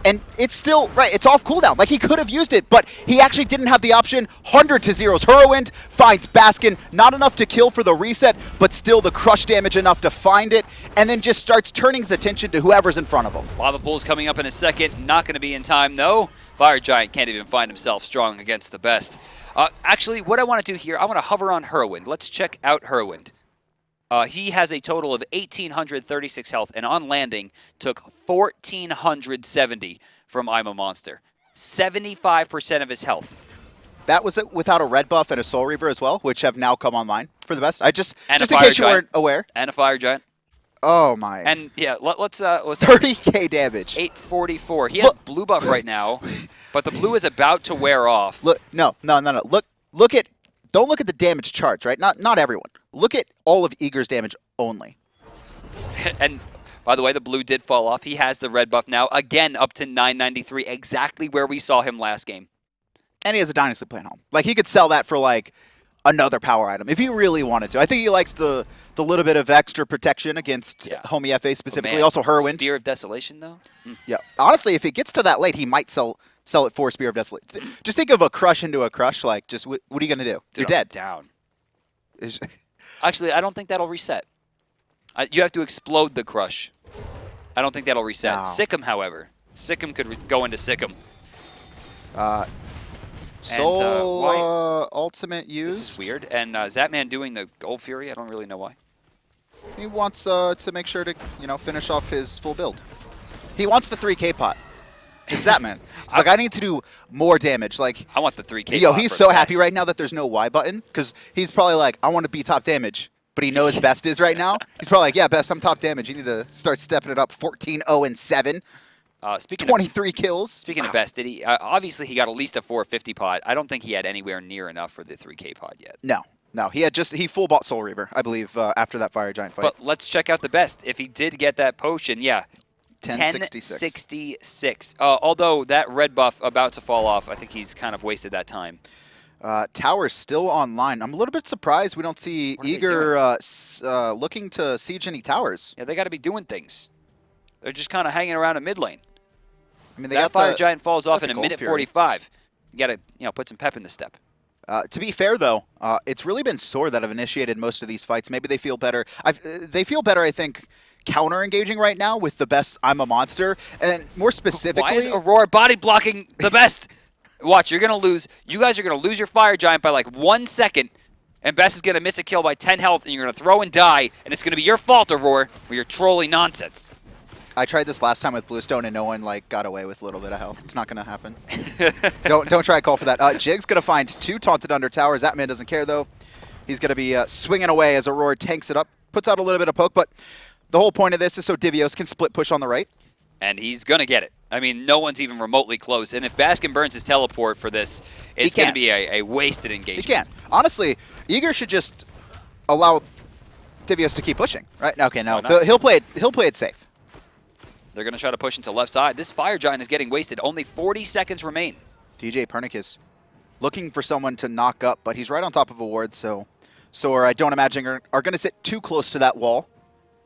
And it's still, right, it's off cooldown. Like, he could have used it, but he actually didn't have the option. 100 to 0s. Hurriwind finds Baskin. Not enough to kill for the reset, but still the crush damage enough to find it, and then just starts turning his attention to whoever's in front of him. Lava Pool's coming up in a second. Not going to be in time, though. Fire Giant can't even find himself strong against the best. Actually, what I want to do here, I want to hover on Hurriwind. Let's check out Hurriwind. He has a total of 1,836 health, and on landing, took 1,470 from I'm a Monster. 75% of his health. That was it without a red buff and a Soul Reaver as well, which have now come online for the best. Just And in a Fire case you Giant. weren't aware. And a Fire Giant. Oh my. And yeah, let's 30k damage. 844. He has blue buff right now, but the blue is about to wear off. Look, no. Look at. Don't look at the damage charts, right? Not everyone. Look at all of Eager's damage only. And by the way, the blue did fall off. He has the red buff now, again up to 993, exactly where we saw him last game. And he has a Dynasty plan home. Like, he could sell that for, like, another power item if he really wanted to. I think he likes the little bit of extra protection against Homiefe specifically. Man, Also Hurriwind. Spear of Desolation, though? Yeah. Honestly, if it gets to that late, he might sell it for Spear of Desolation. Just think of a crush into a crush. Like, just what are you going to do? Dude, You're dead. Down. Actually, I don't think that'll reset. You have to explode the crush. I don't think that'll reset. No. Sikkim, however. Sikkim could go into Sikkim. Soul ultimate use. This is weird. And Zapman doing the Gold Fury, I don't really know why. He wants to make sure to, finish off his full build. He wants the 3k pot. It's Zapman. He's like, I need to do more damage. Like, I want the 3k yo, pot he's for so best. happy right now that there's no Y button, because he's probably like, I want to be top damage. But he knows best is right now. He's probably like, yeah, best, I'm top damage. You need to start stepping it up. 14-0-7. Speaking 23 kills. Speaking of best, did he? Obviously, he got at least a 450 pod. I don't think he had anywhere near enough for the 3k pod yet. No, he full bought Soul Reaver, I believe, after that Fire Giant fight. But let's check out the best. If he did get that potion, yeah. 1066. Although that red buff about to fall off, I think he's kind of wasted that time. Tower's still online. I'm a little bit surprised we don't see Eager looking to siege any towers. Yeah, they got to be doing things. They're just kind of hanging around in mid lane. I mean, they that got Fire the, Giant falls off the in a Gold minute Fury. 45. You got to put some pep in the step. To be fair, though, it's really been Soar that have initiated most of these fights. Maybe they feel better. They feel better, I think, counter-engaging right now with the best I'm a Monster. And more specifically... Why is Aurora body blocking the best? Watch, you're going to lose. You guys are going to lose your Fire Giant by like 1 second. And Best is going to miss a kill by 10 health. And you're going to throw and die. And it's going to be your fault, Aurora, for your trolling nonsense. I tried this last time with Bluestone, and no one got away with a little bit of health. It's not going to happen. don't try to call for that. Jig's going to find 2 taunted under towers. That man doesn't care, though. He's going to be swinging away as Aurora tanks it up. Puts out a little bit of poke, but the whole point of this is so Divios can split push on the right. And he's going to get it. I mean, no one's even remotely close. And if Baskin burns his teleport for this, it's going to be a wasted engagement. He can't. Honestly, Eager should just allow Divios to keep pushing, right? Okay, no. He'll play it safe. They're going to try to push into left side. This Fire Giant is getting wasted. Only 40 seconds remain. djpernicus looking for someone to knock up, but he's right on top of a ward, so Soar, I don't imagine, are going to sit too close to that wall.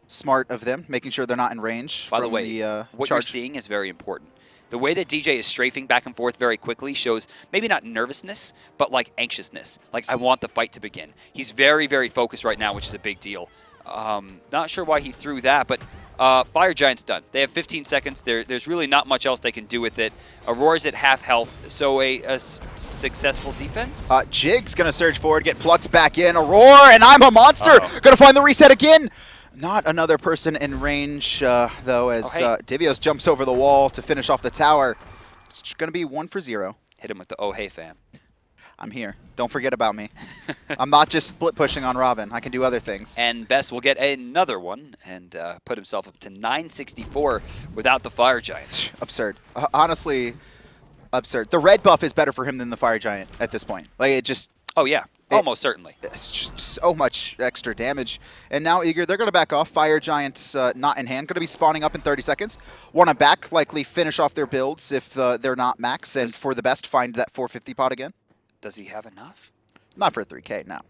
Smart of them, making sure they're not in range. By the way, what you're seeing is very important. The way that DJ is strafing back and forth very quickly shows maybe not nervousness, but like anxiousness. Like, I want the fight to begin. He's very, very focused right now, which is a big deal. Not sure why he threw that, but Fire Giant's done. They have 15 seconds. There's really not much else they can do with it. Auror's at half health, so a successful defense. Jigz going to surge forward, get plucked back in. Auror, and I'm a monster. Going to find the reset again. Not another person in range, though, as Divios jumps over the wall to finish off the tower. It's going to be 1 for 0. Hit him with the oh hey fam. I'm here. Don't forget about me. I'm not just split pushing on Robin. I can do other things. And Best will get another one and put himself up to 964 without the Fire Giant. Absurd. Honestly, absurd. The red buff is better for him than the Fire Giant at this point. Like, it just... Oh, yeah. Almost certainly. It's just so much extra damage. And now Eager, they're going to back off. Fire Giant not in hand. Going to be spawning up in 30 seconds. Want to back, likely finish off their builds if they're not max. And for the best, find that 450 pot again. Does he have enough? Not for a 3K, no.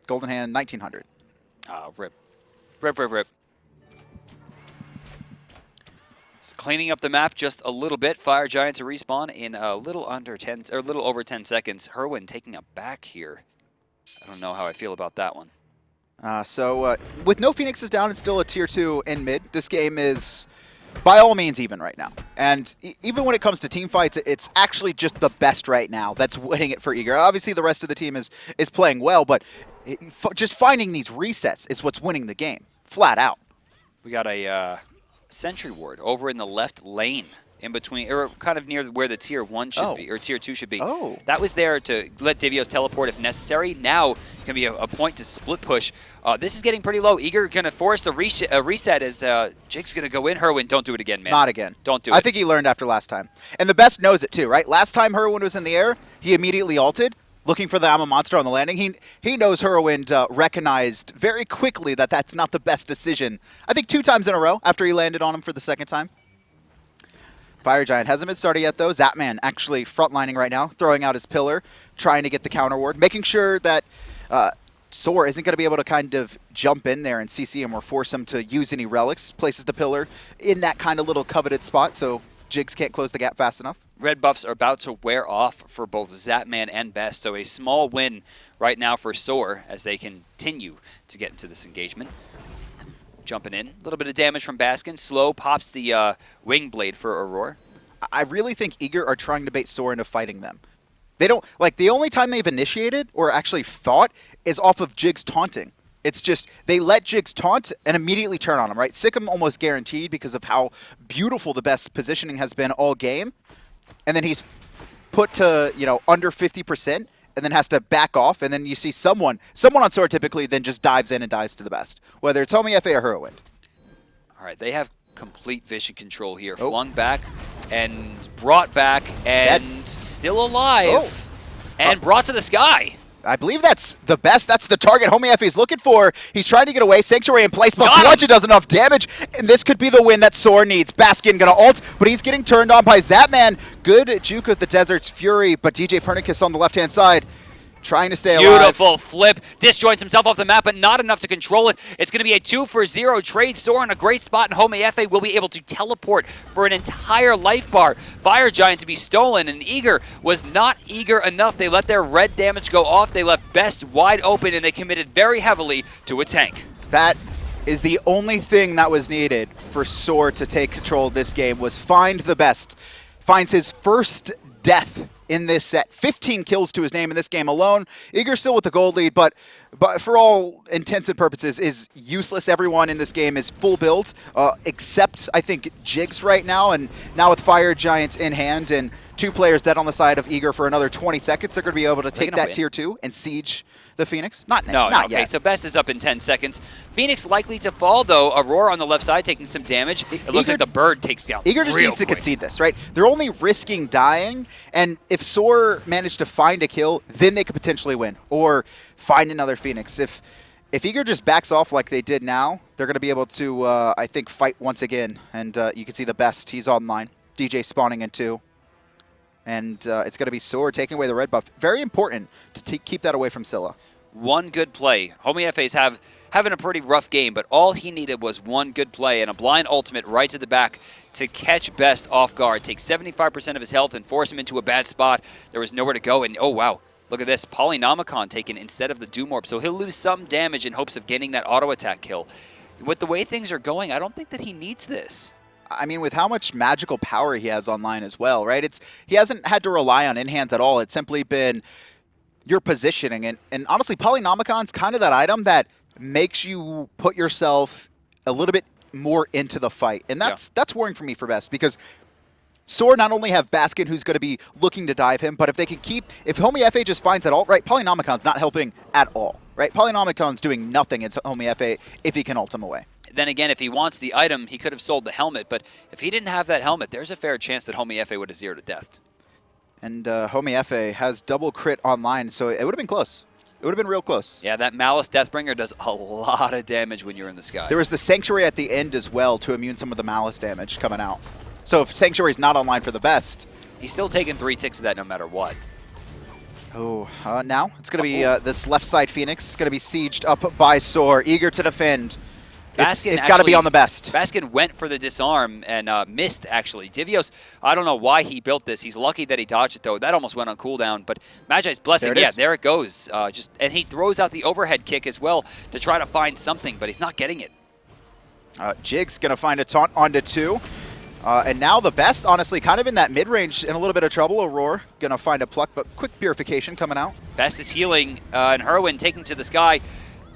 Golden hand, 1900. Oh, rip. Rip, rip, rip. So cleaning up the map just a little bit. Fire Giant to respawn in a little under 10, or a little over 10 seconds. Hurriwind taking a back here. I don't know how I feel about that one. With no Phoenixes down, it's still a tier 2 in mid. This game is, by all means, even right now. And even when it comes to team fights, it's actually just the best right now that's winning it for Eager. Obviously, the rest of the team is playing well, but just finding these resets is what's winning the game, flat out. We got a sentry ward over in the left lane. In between, or kind of near where the tier 1 should be, or tier 2 should be. That was there to let Divios teleport if necessary. Now can be a point to split push. This is getting pretty low. Eager going to force the reset as Jig's going to go in. Hurriwind, don't do it again, man. Not again. Don't do it. I think he learned after last time. And the best knows it too, right? Last time Hurriwind was in the air, he immediately ulted, looking for the I'm a monster on the landing. He knows Hurriwind recognized very quickly that that's not the best decision. I think 2 times in a row after he landed on him for the second time. Fire Giant hasn't been started yet, though. Zapman actually frontlining right now, throwing out his pillar, trying to get the counter ward, making sure that Soar isn't going to be able to kind of jump in there and CC him or force him to use any relics. Places the pillar in that kind of little coveted spot, so Jigz can't close the gap fast enough. Red buffs are about to wear off for both Zapman and Best, so a small win right now for Soar as they continue to get into this engagement. Jumping in. A little bit of damage from Baskin. Slow pops the wing blade for Aror. I really think Eager are trying to bait Soar into fighting them. They don't, like, the only time they've initiated or actually fought is off of Jigz taunting. It's just, they let Jigz taunt and immediately turn on him, right? Sikkim almost guaranteed because of how beautiful the best positioning has been all game. And then he's put to, under 50%. And then has to back off, and then you see someone on Soar typically then just dives in and dies to the best, whether it's Homiefe or Hurriwind. All right, they have complete vision control here. Flung back and brought back and still alive and brought to the sky. I believe that's the best. That's the target Homiefe is looking for. He's trying to get away. Sanctuary in place, but Bludgeon does enough damage, and this could be the win that Soar needs. Baskin gonna ult, but he's getting turned on by Zapman. Good juke of the Desert's Fury, but djpernicus on the left-hand side trying to stay alive. Beautiful flip. Disjoints himself off the map, but not enough to control it. It's going to be a 2 for 0 trade. Soar in a great spot, and Homiefe will be able to teleport for an entire life bar. Fire Giant to be stolen, and Eager was not eager enough. They let their red damage go off. They left Best wide open, and they committed very heavily to a tank. That is the only thing that was needed for Soar to take control of this game, was find the Best. Finds his first death in this set. 15 kills to his name in this game alone. Eager still with the gold lead, but but for all intents and purposes, is useless. Everyone in this game is full build, except, I think, Jigz right now. And now with Fire Giants in hand and 2 players dead on the side of Eager for another 20 seconds, they're going to be able to take that tier 2 and siege the Phoenix. Not okay, yet. so Best is up in 10 seconds. Phoenix likely to fall, though. Aurora on the left side taking some damage. It looks like the bird takes down Eager just needs to concede this, right? They're only risking dying, and if Soar managed to find a kill, then they could potentially win, or find another Phoenix. If Eager just backs off like they did now, they're going to be able to, I think, fight once again. And you can see the Best. He's online. DJ spawning in 2. And it's going to be Soar taking away the red buff. Very important to keep that away from Scylla. One good play. Homiefe's having a pretty rough game, but all he needed was one good play and a blind ultimate right to the back to catch Best off guard, take 75% of his health and force him into a bad spot. There was nowhere to go, and oh wow, look at this. Polynomicon taken instead of the Doom Orb, so he'll lose some damage in hopes of getting that auto attack kill. With the way things are going, I don't think that he needs this. I mean, with how much magical power he has online as well, right? He hasn't had to rely on in-hands at all. It's simply been your positioning. And honestly, Polynomicon's kind of that item that makes you put yourself a little bit more into the fight. And that's worrying for me for Best, because Soar not only have Baskin, who's going to be looking to dive him, but if they can if Homiefe just finds it all, right, Polynomicon's not helping at all, right? Polynomicon's doing nothing into Homiefe if he can ult him away. Then again, if he wants the item, he could have sold the helmet, but if he didn't have that helmet, there's a fair chance that Homiefe would have zeroed to death. And Homiefe has double crit online, so it would have been close. It would have been real close. Yeah, that Malice Deathbringer does a lot of damage when you're in the sky. There was the Sanctuary at the end as well to immune some of the Malice damage coming out. So if Sanctuary's not online for the Best, he's still taking 3 ticks of that no matter what. Oh, now it's going to be this left side Phoenix. It's going to be sieged up by Soar, eager to defend. It's got to be on the Best. Baskin went for the disarm and missed, actually. Divios, I don't know why he built this. He's lucky that he dodged it, though. That almost went on cooldown. But Magi's Blessing, there it goes. And he throws out the overhead kick as well to try to find something, but he's not getting it. Jigz going to find a taunt onto 2. And now the Best, honestly, kind of in that mid-range, in a little bit of trouble. Aurora going to find a pluck, but quick purification coming out. Best is healing, and Hurriwind taking to the sky.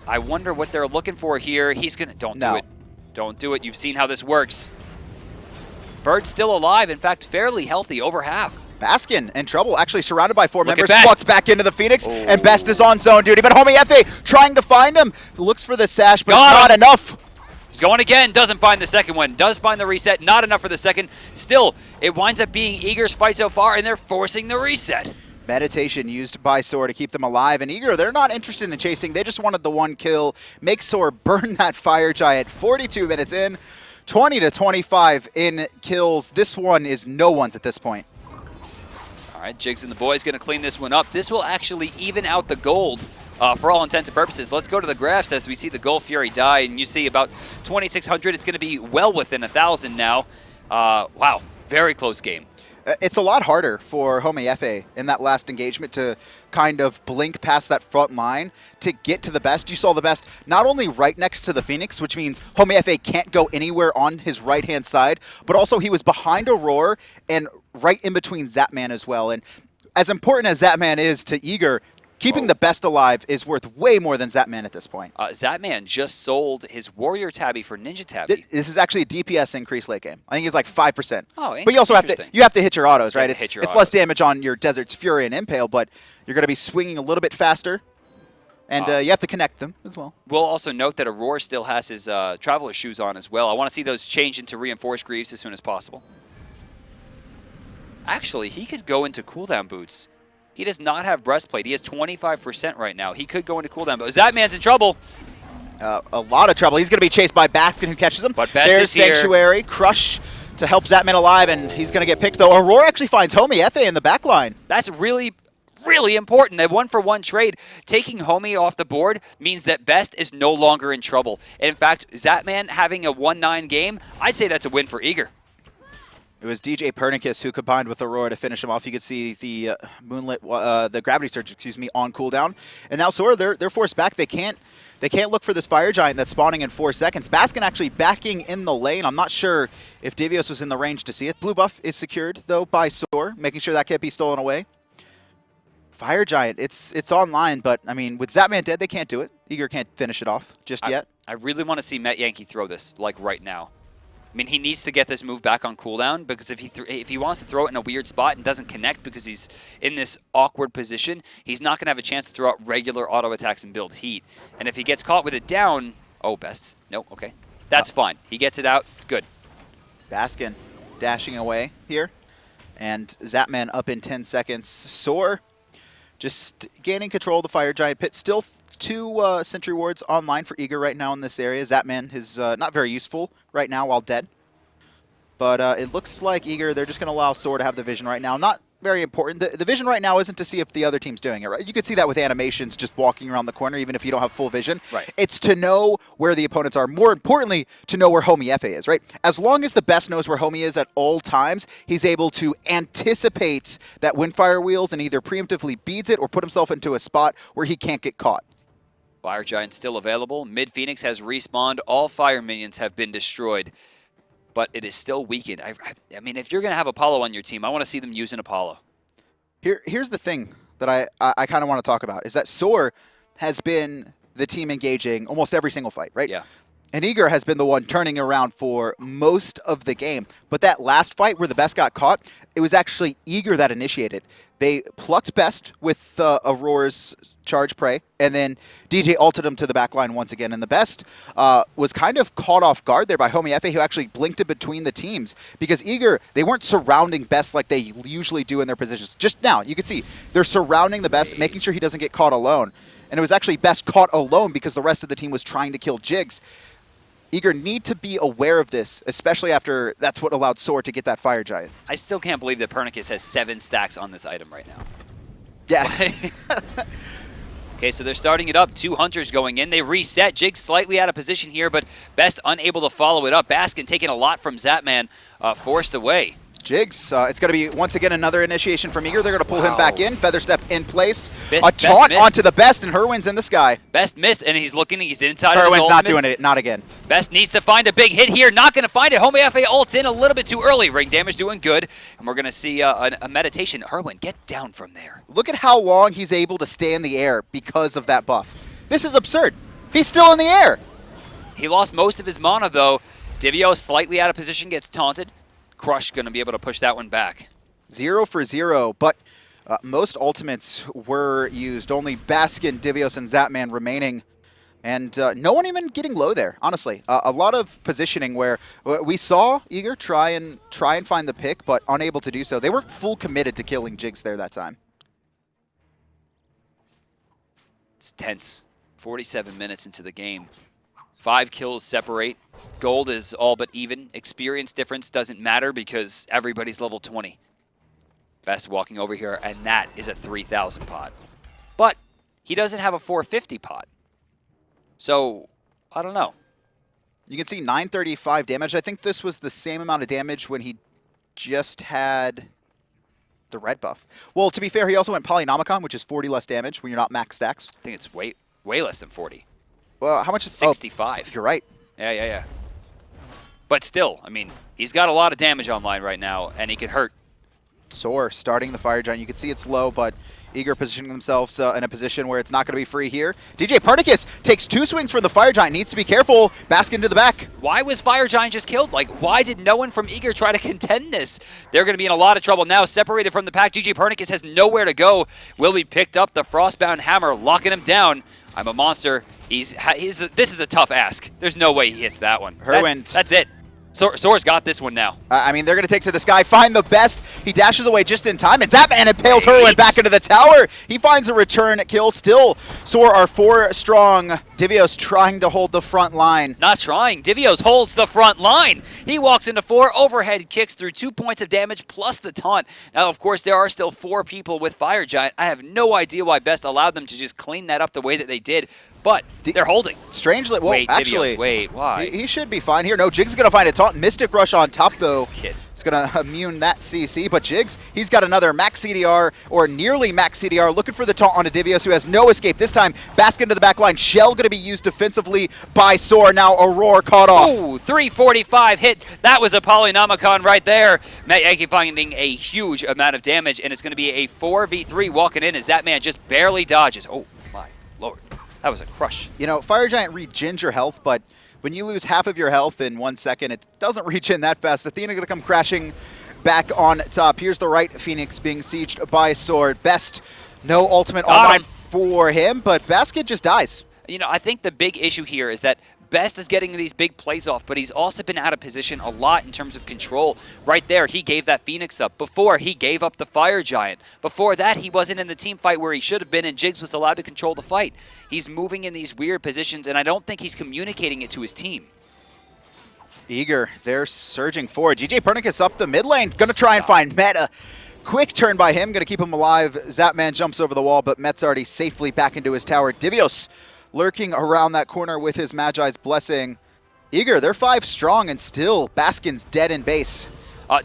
I wonder what they're looking for here. He's going to... Don't do it. Don't do it. You've seen how this works. Bird's still alive. In fact, fairly healthy, over half. Baskin in trouble, actually surrounded by 4 members, walks back into the Phoenix, and Best is on zone duty. But Homiefe trying to find him, looks for the sash, but it's not enough. He's going again, doesn't find the second one, does find the reset, not enough for the second. Still, it winds up being Eager's fight so far, and they're forcing the reset. Meditation used by Soar to keep them alive, and Eager, they're not interested in chasing. They just wanted the one kill. Make Soar burn that Fire Giant. 42 minutes in, 20 to 25 in kills. This one is no one's at this point. All right, Jigz and the boys going to clean this one up. This will actually even out the gold for all intents and purposes. Let's go to the graphs as we see the Gold Fury die, and you see about 2,600. It's going to be well within 1,000 now. Wow, very close game. It's a lot harder for Homiefe in that last engagement to kind of blink past that front line to get to the Best. You saw the Best not only right next to the Phoenix, which means Homiefe can't go anywhere on his right-hand side, but also he was behind Aurora and right in between Zapman as well. And as important as Zapman is to Eager, keeping the Best alive is worth way more than Zapman at this point. Zapman just sold his Warrior Tabby for Ninja Tabby. This is actually a DPS increase late game. I think it's like 5%. Oh, but you also have to hit your autos, right? It's autos. Less damage on your Desert's Fury and Impale, but you're going to be swinging a little bit faster, and you have to connect them as well. We'll also note that Aurora still has his Traveler shoes on as well. I want to see those change into Reinforced Greaves as soon as possible. Actually, he could go into cooldown boots. He does not have breastplate. He has 25% right now. He could go into cooldown, but Zapman's in trouble. A lot of trouble. He's going to be chased by Baskin, who catches him. But Best There's is here. Sanctuary, Crush to help Zapman alive, and he's going to get picked, though. Aurora actually finds Homiefe in the back line. That's really important. A 1-for-1 trade. Taking Homie off the board means that Best is no longer in trouble. In fact, Zapman having a 1-9 game, I'd say that's a win for Eager. It was djpernicus who combined with Aurora to finish him off. You could see the the Gravity Surge, on cooldown. And now Soar, they're forced back. They can't look for this Fire Giant that's spawning in 4 seconds. Baskin actually backing in the lane. I'm not sure if Divios was in the range to see it. Blue buff is secured, though, by Soar, making sure that can't be stolen away. Fire Giant, it's online, but I mean, with Zapman dead, they can't do it. Eager can't finish it off just yet. I really want to see Metyankey throw this, like, right now. I mean, he needs to get this move back on cooldown, because if he wants to throw it in a weird spot and doesn't connect because he's in this awkward position, he's not going to have a chance to throw out regular auto attacks and build heat. And if he gets caught with it down, oh, best. No, okay. That's fine. He gets it out. Good. Baskin dashing away here. And Zapman up in 10 seconds. Soar just gaining control of the Fire Giant pit. Still 2 sentry wards online for Eager right now in this area. Zapman is not very useful right now while dead. But it looks like Eager, they're just going to allow Soar to have the vision right now. Not very important. The vision right now isn't to see if the other team's doing it, right? You could see that with animations just walking around the corner, even if you don't have full vision. Right. It's to know where the opponents are. More importantly, to know where Homiefe is, right? As long as the best knows where Homie is at all times, he's able to anticipate that Windfire wheels and either preemptively beads it or put himself into a spot where he can't get caught. Fire Giant still available. Mid Phoenix has respawned. All fire minions have been destroyed. But it is still weakened. I mean, if you're going to have Apollo on your team, I want to see them using Apollo. Here's the thing that I kind of want to talk about, is that Soar has been the team engaging almost every single fight, right? Yeah. And Eager has been the one turning around for most of the game. But that last fight where the Best got caught, it was actually Eager that initiated. They plucked Best with Auror's charge prey, and then DJ ulted him to the back line once again. And the Best was kind of caught off guard there by Homiefe, who actually blinked it between the teams, because Eager, they weren't surrounding Best like they usually do in their positions. Just now, you can see they're surrounding the Best, making sure he doesn't get caught alone. And it was actually Best caught alone because the rest of the team was trying to kill Jigz. Eager need to be aware of this, especially after that's what allowed Soar to get that Fire Giant. I still can't believe that Pernicus has 7 stacks on this item right now. Yeah. Okay, so they're starting it up. 2 Hunters going in. They reset. Jigz slightly out of position here, but Best unable to follow it up. Baskin taking a lot from Zapman, forced away. Jigz, it's going to be, once again, another initiation from Eager. They're going to pull him back in. Feather Step in place. A taunt onto the Best, and Hurriwind's in the sky. Best missed, and he's looking. He's inside of his Hurriwind's ultimate. not doing it. Not again. Best needs to find a big hit here. Not going to find it. Homiefe ults in a little bit too early. Ring damage doing good. And we're going to see a meditation. Hurriwind, get down from there. Look at how long he's able to stay in the air because of that buff. This is absurd. He's still in the air. He lost most of his mana, though. Divios slightly out of position, gets taunted. Crush going to be able to push that one back. 0 for 0, but most ultimates were used. Only Baskin, Divios, and Zapman remaining. And no one even getting low there, honestly. A lot of positioning where we saw Eager try and find the pick, but unable to do so. They were full committed to killing Jigz there that time. It's tense. 47 minutes into the game. 5 kills separate. Gold is all but even. Experience difference doesn't matter because everybody's level 20. Best walking over here, and that is a 3,000 pot. But he doesn't have a 450 pot. So, I don't know. You can see 935 damage. I think this was the same amount of damage when he just had the red buff. Well, to be fair, he also went Polynomicon, which is 40 less damage when you're not max stacks. I think it's way less than 40. Well, how much is 65? Oh, you're right. Yeah. But still, I mean, he's got a lot of damage online right now, and he can hurt. Soar starting the Fire Giant. You can see it's low, but Eager positioning themselves in a position where it's not going to be free here. djpernicus takes 2 swings from the Fire Giant. Needs to be careful. Baskin to the back. Why was Fire Giant just killed? Like, why did no one from Eager try to contend this? They're going to be in a lot of trouble now. Separated from the pack, djpernicus has nowhere to go. Will be picked up. The Frostbound Hammer locking him down. I'm a monster. This is a tough ask. There's no way he hits that one. Hurriwind. That's it. Soar's got this one now. I mean, they're going to take to the sky, find the Best. He dashes away just in time, and Zapman impales Hurriwind back into the tower. He finds a return kill. Still, Soar are 4 strong. Divios trying to hold the front line. Not trying. Divios holds the front line. He walks into 4 overhead kicks through 2 points of damage plus the taunt. Now, of course, there are still 4 people with Fire Giant. I have no idea why Best allowed them to just clean that up the way that they did. But they're holding. Strangely, well, wait, actually, Divios, wait, why? He should be fine here. No, Jigz is going to find a taunt. Mystic Rush on top, though. It's going to immune that CC, but Jigz, he's got another max CDR, or nearly max CDR, looking for the taunt onto Divios, who has no escape. This time, Baskin to the back line. Shell going to be used defensively by Soar. Now Aror caught off. Ooh, 345 hit. That was a Polynomicon right there. Metyankey finding a huge amount of damage, and it's going to be a 4v3 walking in as Zapman just barely dodges. Oh, my lord. That was a crush. You know, Fire Giant regens your health, but when you lose half of your health in 1 second, it doesn't reach in that fast. Athena going to come crashing back on top. Here's the right Phoenix being sieged by Soar. Best, no ultimate online for him, but Basket just dies. You know, I think the big issue here is that Best is getting these big plays off, but he's also been out of position a lot in terms of control. Right there, he gave that Phoenix up. Before, he gave up the Fire Giant. Before that, he wasn't in the team fight where he should have been, and Jigz was allowed to control the fight. He's moving in these weird positions, and I don't think he's communicating it to his team. Eager, they're surging forward. djpernicus up the mid lane, going to try and find Meta. Quick turn by him, going to keep him alive. Zapman jumps over the wall, but Met's already safely back into his tower. Divios lurking around that corner with his Magi's Blessing. Eager, they're 5 strong, and still Baskin's dead in base.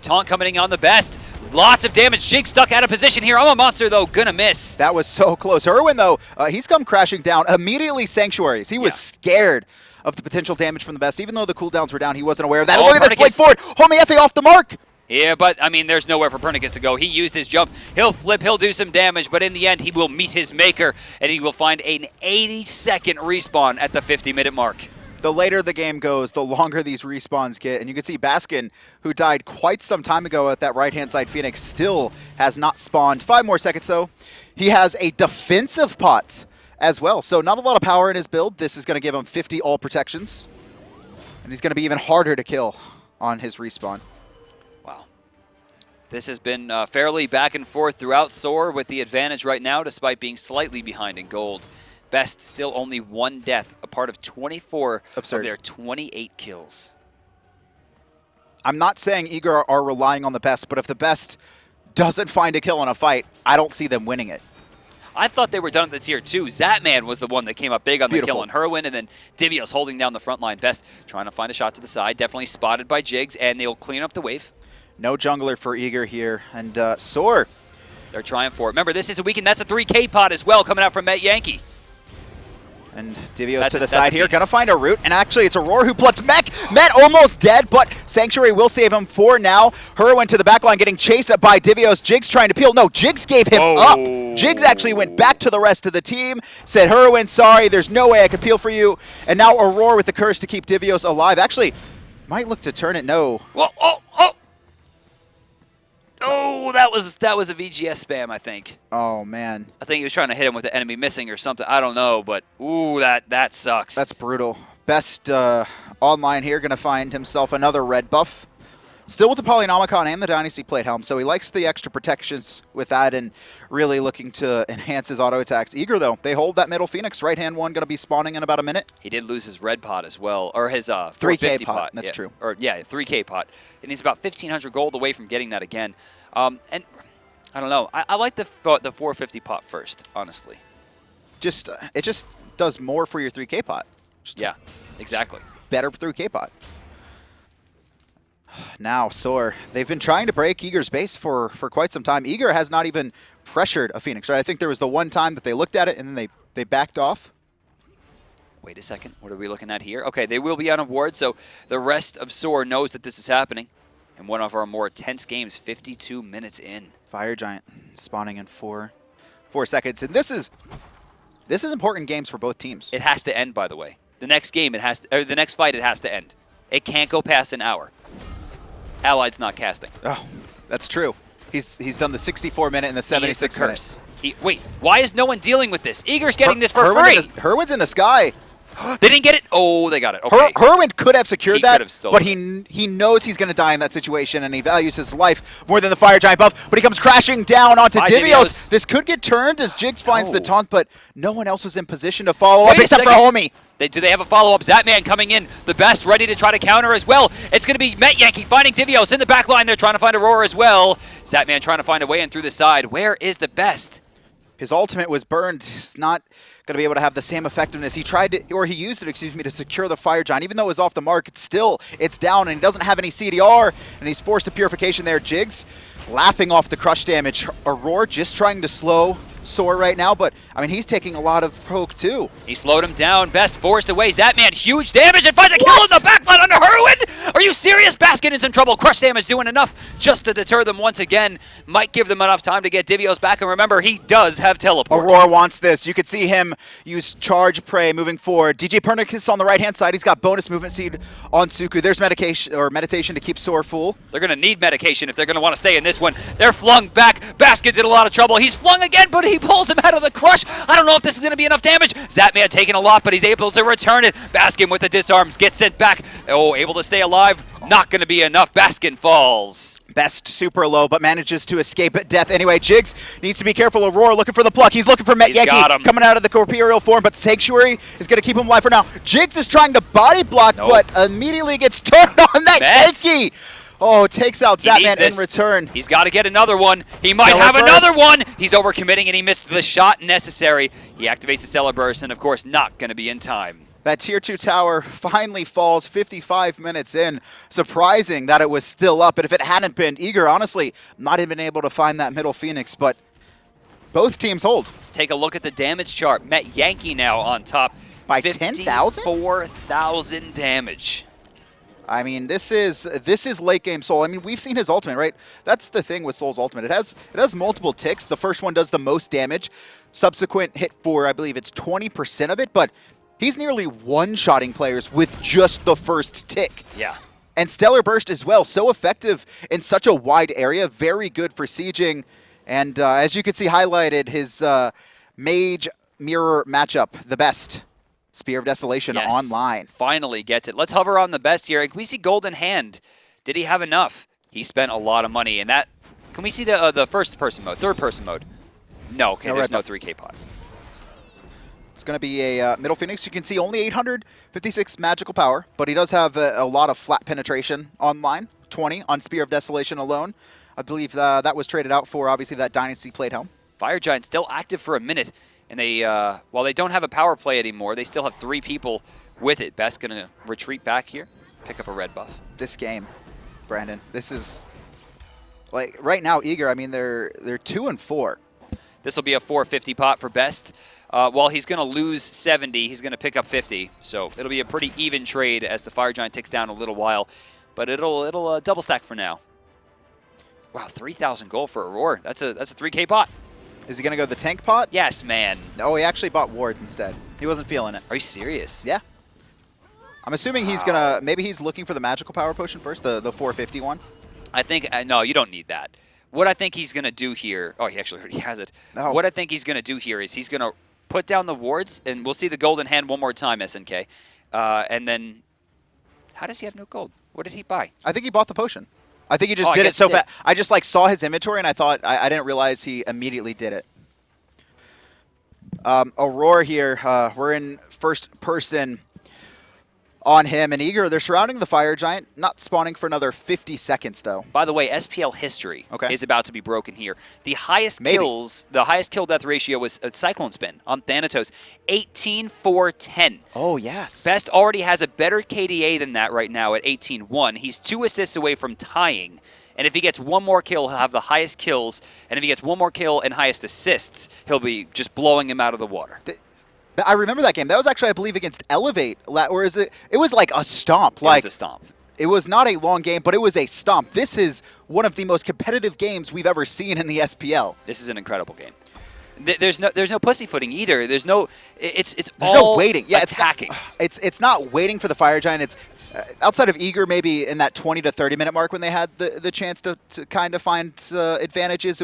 Taunt coming in on the Best. Lots of damage. Jigz stuck out of position here. I'm a monster, though. Gonna miss. That was so close. Hurriwind, though, he's come crashing down. Immediately Sanctuaries. He was scared of the potential damage from the Best. Even though the cooldowns were down, he wasn't aware of that. Oh, look at this play forward. Homiefe off the mark. Yeah, but, I mean, there's nowhere for Pernicus to go. He used his jump. He'll flip, he'll do some damage, but in the end, he will meet his maker, and he will find an 80-second respawn at the 50-minute mark. The later the game goes, the longer these respawns get. And you can see Baskin, who died quite some time ago at that right-hand side Phoenix, still has not spawned. 5 more seconds, though. He has a defensive pot as well, so not a lot of power in his build. This is going to give him 50 all protections, and he's going to be even harder to kill on his respawn. Wow. This has been fairly back and forth throughout. Soar with the advantage right now, despite being slightly behind in gold. Best still only 1 death, a part of 24 of their 28 kills. I'm not saying Eager are relying on the Best, but if the Best doesn't find a kill in a fight, I don't see them winning it. I thought they were done at the tier 2. Zapman was the one that came up big on the kill on Hurriwind, and then Divios holding down the front line. Best trying to find a shot to the side. Definitely spotted by Jigz, and they'll clean up the wave. No jungler for Eager here, and Soar. They're trying for it. Remember, this is a weekend. That's a 3K pot as well coming out from Metyankey. And Divios to the side here, gonna find a root, and actually it's Aror who plucks Met almost dead, but Sanctuary will save him for now. Hurriwind to the backline, getting chased up by Divios. Jigz trying to peel. No, Jigz gave him up. Jigz actually went back to the rest of the team, said, Hurriwind, sorry, there's no way I can peel for you. And now Aror with the curse to keep Divios alive. Actually, might look to turn it, no. Well, Oh, that was a VGS spam, I think. Oh, man. I think he was trying to hit him with the enemy missing or something. I don't know, but ooh, that sucks. That's brutal. Best online here, going to find himself another red buff. Still with the Polynomicon and the Dynasty Plate Helm, so he likes the extra protections with that and really looking to enhance his auto attacks. Eager, though, they hold that middle Phoenix. Right-hand one going to be spawning in about a minute. He did lose his red pot as well, or his 3K pot. That's true. Or, 3K pot. And he's about 1,500 gold away from getting that again. And I don't know. I like the 450 pot first, honestly. It just does more for your 3K pot. Yeah, exactly. Better 3K pot. Now, Soar, they've been trying to break Eager's base for quite some time. Eager has not even pressured a Phoenix, right? I think there was the one time that they looked at it and then they backed off. Wait a second. What are we looking at here? Okay, they will be on a ward, so the rest of Soar knows that this is happening. In one of our more tense games, 52 minutes in. Fire Giant spawning in 4 seconds. And this is important games for both teams. It has to end, by the way. The next game, the next fight, it has to end. It can't go past an hour. Allied's not casting. Oh, that's true. He's done the 64-minute and the 76-minute. Wait, why is no one dealing with this? Eager's getting this for free. Hurwind's in the sky. They didn't get it? Oh, they got it. Okay. Hurriwind could have secured that, but it. he knows he's going to die in that situation, and he values his life more than the Fire Giant buff, but he comes crashing down onto Divios. This could get turned as Jigz finds the taunt, but no one else was in position to follow up except for Homie. Do they have a follow-up? Zapman coming in. The Best ready to try to counter as well. It's going to be Metyankey finding Divios in the back line. They're trying to find Aurora as well. Zapman trying to find a way in through the side. Where is the Best? His ultimate was burned. He's not going going to be able to have the same effectiveness. He tried to, or he used it, excuse me, to secure the Fire Giant. Even though it was off the mark, it's down, and he doesn't have any CDR, and he's forced to Purification there. Jigz laughing off the crush damage. Aror just trying to slow Soar right now, but I mean, he's taking a lot of poke too. He slowed him down. Best forced away. Zapman, huge damage and finds a kill in the backline under Hurriwind. Are you serious? Baskin in some trouble. Crush damage doing enough just to deter them once again. Might give them enough time to get Divios back. And remember, he does have teleport. Aror wants this. You could see him use Charge Prey moving forward. djpernicus on the right-hand side. He's got bonus movement seed on Suku. There's meditation to keep Soar full. They're going to need medication if they're going to want to stay in this one. They're flung back. Baskin's in a lot of trouble. He's flung again, but he pulls him out of the crush. I don't know if this is going to be enough damage. Zapman taking a lot, but he's able to return it. Baskin with the disarms gets sent back. Oh, able to stay alive. Not going to be enough. Baskin falls. Best super low, but manages to escape death anyway. Jigz needs to be careful. Aurora looking for the pluck. He's looking for Metyankey coming out of the corporeal form, but Sanctuary is going to keep him alive for now. Jigz is trying to body block, but immediately gets turned on Metyankey. Oh, takes out Zapman in return. He's got to get another one. He might have another one. He's overcommitting, and he missed the shot necessary. He activates the Stellar Burst, and of course, not going to be in time. That Tier 2 tower finally falls 55 minutes in. Surprising that it was still up, and if it hadn't been, Eager, honestly, not even able to find that middle Phoenix, but both teams hold. Take a look at the damage chart. Metyankey now on top. By 10,000? 4,000 damage. I mean, this is late game Soul. I mean, we've seen his ultimate, right? That's the thing with Soul's ultimate. It has multiple ticks. The first one does the most damage. Subsequent hit for, I believe it's 20% of it, but he's nearly one-shotting players with just the first tick. Yeah. And Stellar Burst as well, so effective in such a wide area, very good for sieging. And as you can see highlighted, his Mage Mirror matchup, TheBest. Spear of Desolation online. Finally gets it. Let's hover on TheBest here. Can we see Golden Hand? Did he have enough? He spent a lot of money, and that... Can we see the first-person mode, third-person mode? No, okay, there's no 3K pot. It's going to be a middle Phoenix. You can see only 856 magical power, but he does have a lot of flat penetration online. 20 on Spear of Desolation alone. I believe that was traded out for, obviously, that Dynasty played home. Fire Giant still active for a minute. And they, while they don't have a power play anymore, they still have 3 people with it. Best going to retreat back here, pick up a red buff. This game, Brandon, this is, like, right now, Eager, I mean, they're 2-4. This will be a 450 pot for Best. While he's going to lose 70, he's going to pick up 50. So it'll be a pretty even trade as the Fire Giant ticks down a little while. But it'll double stack for now. Wow, 3,000 gold for Aror. That's a 3K pot. Is he going to go the tank pot? Yes, man. Oh, he actually bought wards instead. He wasn't feeling it. Are you serious? Yeah. I'm assuming he's going to... Maybe he's looking for the magical power potion first, the 450 one. I think... no, you don't need that. What I think he's going to do here... Oh, he actually already has it. Oh. What I think he's going to do here is he's going to put down the wards, and we'll see the Golden Hand one more time, SNK. And then... How does he have no gold? What did he buy? I think he bought the potion. I think he just did it so fast. I just like saw his inventory and I thought I didn't realize he immediately did it. Aurora here, we're in first person on him and Eager. They're surrounding the Fire Giant, not spawning for another 50 seconds though. By the way, SPL history is about to be broken here. The highest kills, the highest kill death ratio was a Cyclone Spin on Thanatos, 18-4-10. Oh yes. Best already has a better KDA than that right now at 18-1. He's 2 assists away from tying. And if he gets one more kill, he'll have the highest kills. And if he gets one more kill and highest assists, he'll be just blowing him out of the water. I remember that game. That was actually, I believe, against Elevate. Or is it? It was like a stomp. It was a stomp. It was not a long game, but it was a stomp. This is one of the most competitive games we've ever seen in the SPL. This is an incredible game. There's no pussyfooting either. There's no. There's no waiting. Yeah, attacking. It's not waiting for the Fire Giant. It's outside of Eager, maybe in that 20 to 30 minute mark when they had the chance to kind of find advantages.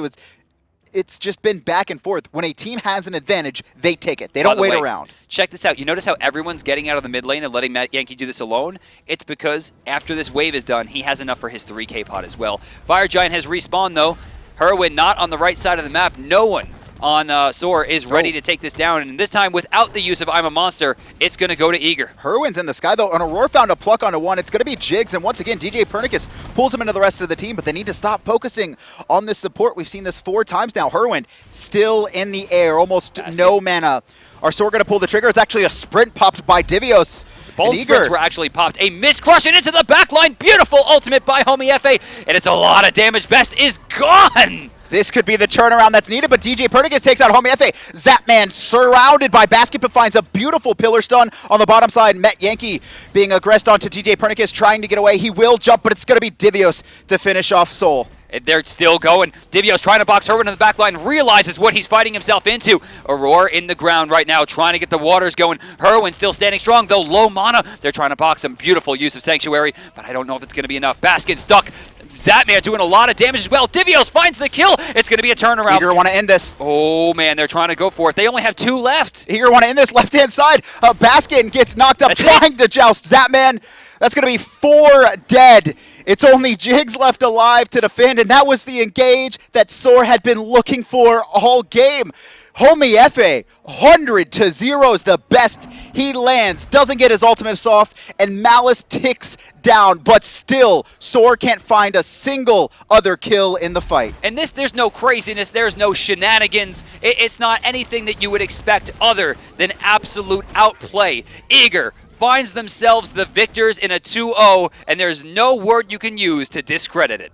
It's just been back and forth. When a team has an advantage, they take it. They don't wait around. Check this out. You notice how everyone's getting out of the mid lane and letting Metyankey do this alone? It's because after this wave is done, he has enough for his 3K pot as well. Fire Giant has respawned, though. Hurriwind not on the right side of the map. No one on Soar is ready to take this down, and this time without the use of I'm a Monster, it's going to go to Eager. Hurric's in the sky though, and Aurora found a pluck onto one. It's going to be Jigz, and once again djpernicus pulls him into the rest of the team, but they need to stop focusing on this support. We've seen this 4 times now. Hurriwind still in the air, almost no mana Are Soar going to pull the trigger? It's actually a sprint popped by Divios. Both sprints were actually popped. A miss crush and into the back line. Beautiful ultimate by Homiefe. And it's a lot of damage. Best is gone. This could be the turnaround that's needed, but djpernicus takes out Homiefe. Zapman surrounded by Baskin, but finds a beautiful pillar stun on the bottom side. Metyankey being aggressed onto djpernicus, trying to get away. He will jump, but it's going to be Divios to finish off Soul. And they're still going. Divios trying to box Hurriwind in the back line, realizes what he's fighting himself into. Aror in the ground right now, trying to get the waters going. Hurriwind still standing strong, though low mana. They're trying to box him. Beautiful use of Sanctuary, but I don't know if it's going to be enough. Baskin stuck. Zapman doing a lot of damage as well. Divios finds the kill. It's going to be a turnaround. Eager want to end this. Oh, man, they're trying to go for it. They only have 2 left. Eager want to end this left-hand side. Baskin gets knocked up trying to joust Zapman. That's going to be 4 dead. It's only Jigz left alive to defend, and that was the engage that Soar had been looking for all game. Homiefe, 100-0 the best he lands, doesn't get his ultimates off, and Malice ticks down, but still, Soar can't find a single other kill in the fight. And there's no craziness, there's no shenanigans. It's not anything that you would expect other than absolute outplay. Eager finds themselves the victors in a 2-0, and there's no word you can use to discredit it.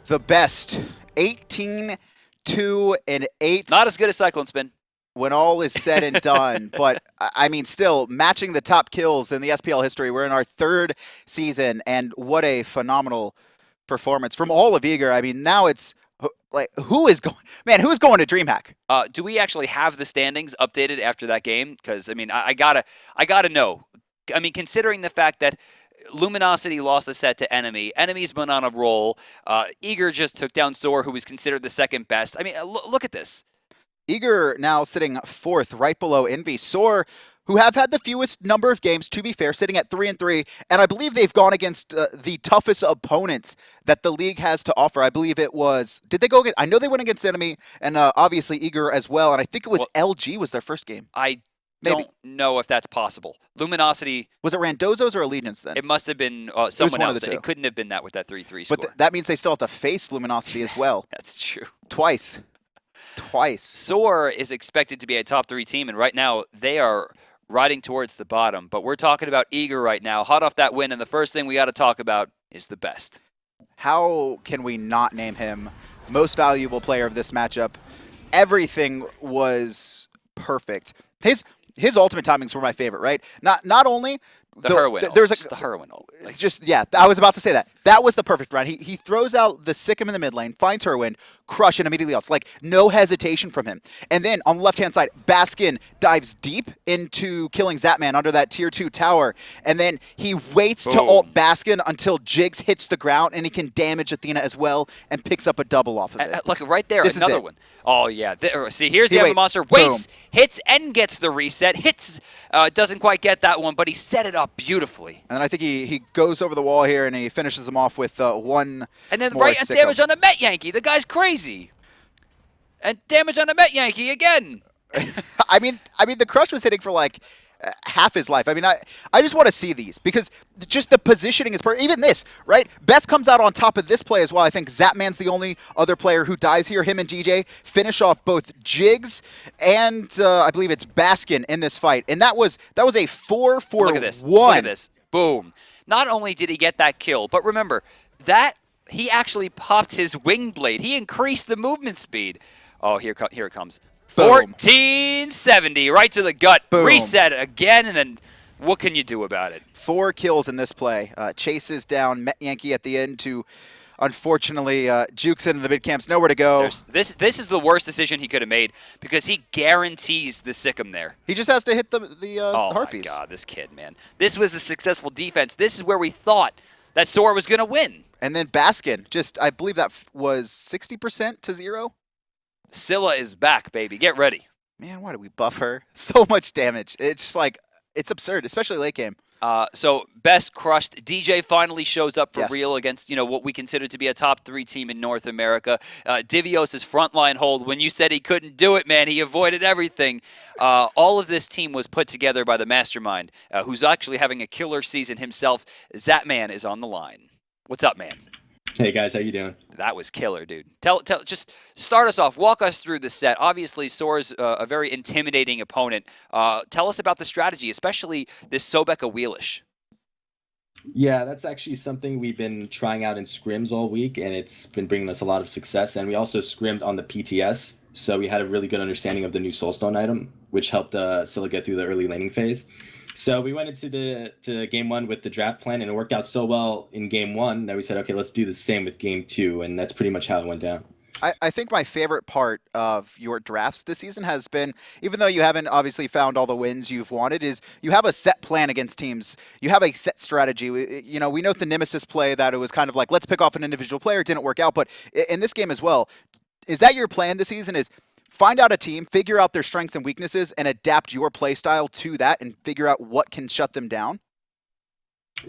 The best, 18-2-8. Not as good as Cyclone Spin. When all is said and done, but I mean, still matching the top kills in the SPL history. We're in our 3rd season, and what a phenomenal performance from all of Eager. I mean, now it's like, who's going to DreamHack? Do we actually have the standings updated after that game? Because I mean, I gotta know. I mean, considering the fact that Luminosity lost a set to Enemy, Enemy's been on a roll. Eager just took down Soar, who was considered the 2nd best. I mean, look at this. Eager now sitting 4th, right below Envy. Soar, who have had the fewest number of games, to be fair, sitting at 3-3, and I believe they've gone against the toughest opponents that the league has to offer. I believe it was, did they go against, I know they went against Enemy, and obviously Eager as well, and I think it was LG was their first game. I don't know if that's possible. Luminosity. Was it Randozzo's or Allegiance then? It must have been someone else. It couldn't have been that with that 3-3 score. But that means they still have to face Luminosity as well. That's true. Twice. Soar is expected to be a top 3 team, and right now they are riding towards the bottom. But we're talking about Eager right now, hot off that win, and the first thing we got to talk about is TheBest. How can we not name him most valuable player of this matchup? Everything was perfect. His ultimate timings were my favorite, right? Not only the Hurriwind. There's the Hurriwind. Like, yeah, I was about to say that. That was the perfect round. He throws out the Sikkim in the mid lane, finds Hurriwind, crush, and immediately else. Like, no hesitation from him. And then on the left-hand side, Baskin dives deep into killing Zapman under that tier 2 tower. And then he waits to ult Baskin until Jigz hits the ground, and he can damage Athena as well and picks up a double off of it. Look, right there, this another one. Oh, yeah. See, here's the other monster. Waits, hits, and gets the reset. Hits, doesn't quite get that one, but he set it up beautifully. And then I think he goes over the wall here, and he finishes him off with one and then more damage on the Metyankey. The guy's crazy. And damage on the Metyankey again. I mean, the crush was hitting for like half his life. I mean, I just want to see these because just the positioning is perfect. Even this, right? Best comes out on top of this play as well. I think Zapman's the only other player who dies here. Him and DJ finish off both Jigz and I believe it's Baskin in this fight. And that was a 4-for-1. Look at this. Look at this. Boom. Not only did he get that kill, but remember, that he actually popped his wing blade. He increased the movement speed. Oh, here it comes. 1470, right to the gut. Boom. Reset again, and then what can you do about it? 4 kills in this play. Chases down Metyankey at the end to, unfortunately, jukes into the mid camps. Nowhere to go. This is the worst decision he could have made because he guarantees the Sikkim there. He just has to hit the Oh Harpies. my God, this kid, man. This was the successful defense. This is where we thought that Soar was going to win. And then Baskin, I believe that was 60% to 0. Scylla is back, baby. Get ready. Man, why do we buff her? So much damage. It's just like, it's absurd, especially late game. So Best crushed. DJ finally shows up for real against, what we consider to be a top 3 team in North America. Divios' frontline hold. When you said he couldn't do it, man, he avoided everything. All of this team was put together by the mastermind, who's actually having a killer season himself. Zapman is on the line. What's up, man? Hey guys, how you doing? That was killer, dude. Just start us off. Walk us through the set. Obviously, Soar's a very intimidating opponent. Tell us about the strategy, especially this Sobek Awilix. Yeah, that's actually something we've been trying out in scrims all week, and it's been bringing us a lot of success. And we also scrimmed on the PTS, so we had a really good understanding of the new Soulstone item, which helped Scylla get through the early laning phase. So we went into to game one with the draft plan, and it worked out so well in game one that we said, okay, let's do the same with game two, and that's pretty much how it went down. I think my favorite part of your drafts this season has been, even though you haven't obviously found all the wins you've wanted, is you have a set plan against teams. You have a set strategy. We know the Nemesis play that it was kind of like, let's pick off an individual player. It didn't work out. But in this game as well, is that your plan this season, is find out a team, figure out their strengths and weaknesses, and adapt your play style to that and figure out what can shut them down?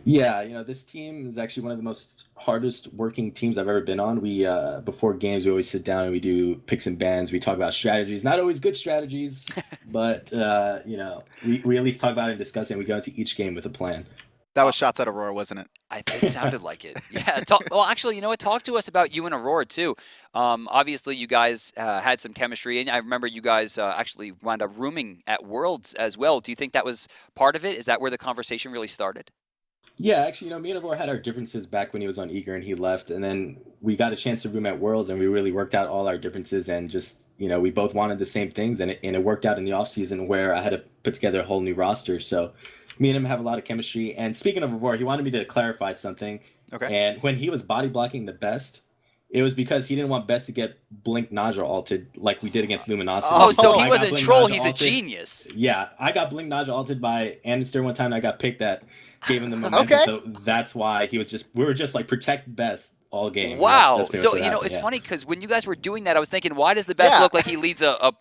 Yeah, this team is actually one of the most hardest working teams I've ever been on. We before games we always sit down and we do picks and bans. We talk about strategies, not always good strategies, but we at least talk about it and discuss it. And we go into each game with a plan. That was shots at Aurora, wasn't it? It sounded like it. Yeah. Well, actually, talk to us about you and Aurora too. Obviously, you guys had some chemistry, and I remember you guys actually wound up rooming at Worlds as well. Do you think that was part of it? Is that where the conversation really started? Yeah, actually, me and Avor had our differences back when he was on Eager and he left, and then we got a chance to room at Worlds, and we really worked out all our differences, and just we both wanted the same things, and it worked out in the off season where I had to put together a whole new roster. So me and him have a lot of chemistry. And speaking of Avor, he wanted me to clarify something. Okay. And when he was body blocking the Best, it was because he didn't want Best to get Blink Naja ulted like we did against Luminosity. Oh, so I he got wasn't Blink troll. Naja He's a ulted. genius. Yeah, I got Blink Naja ulted by Anister one time. I got picked that gave him the momentum. Okay. So that's why we were just like protect Best all game. Wow. That's pretty So much what happened, it's yeah. funny because when you guys were doing that, I was thinking, why does the Best Yeah. look like he leads a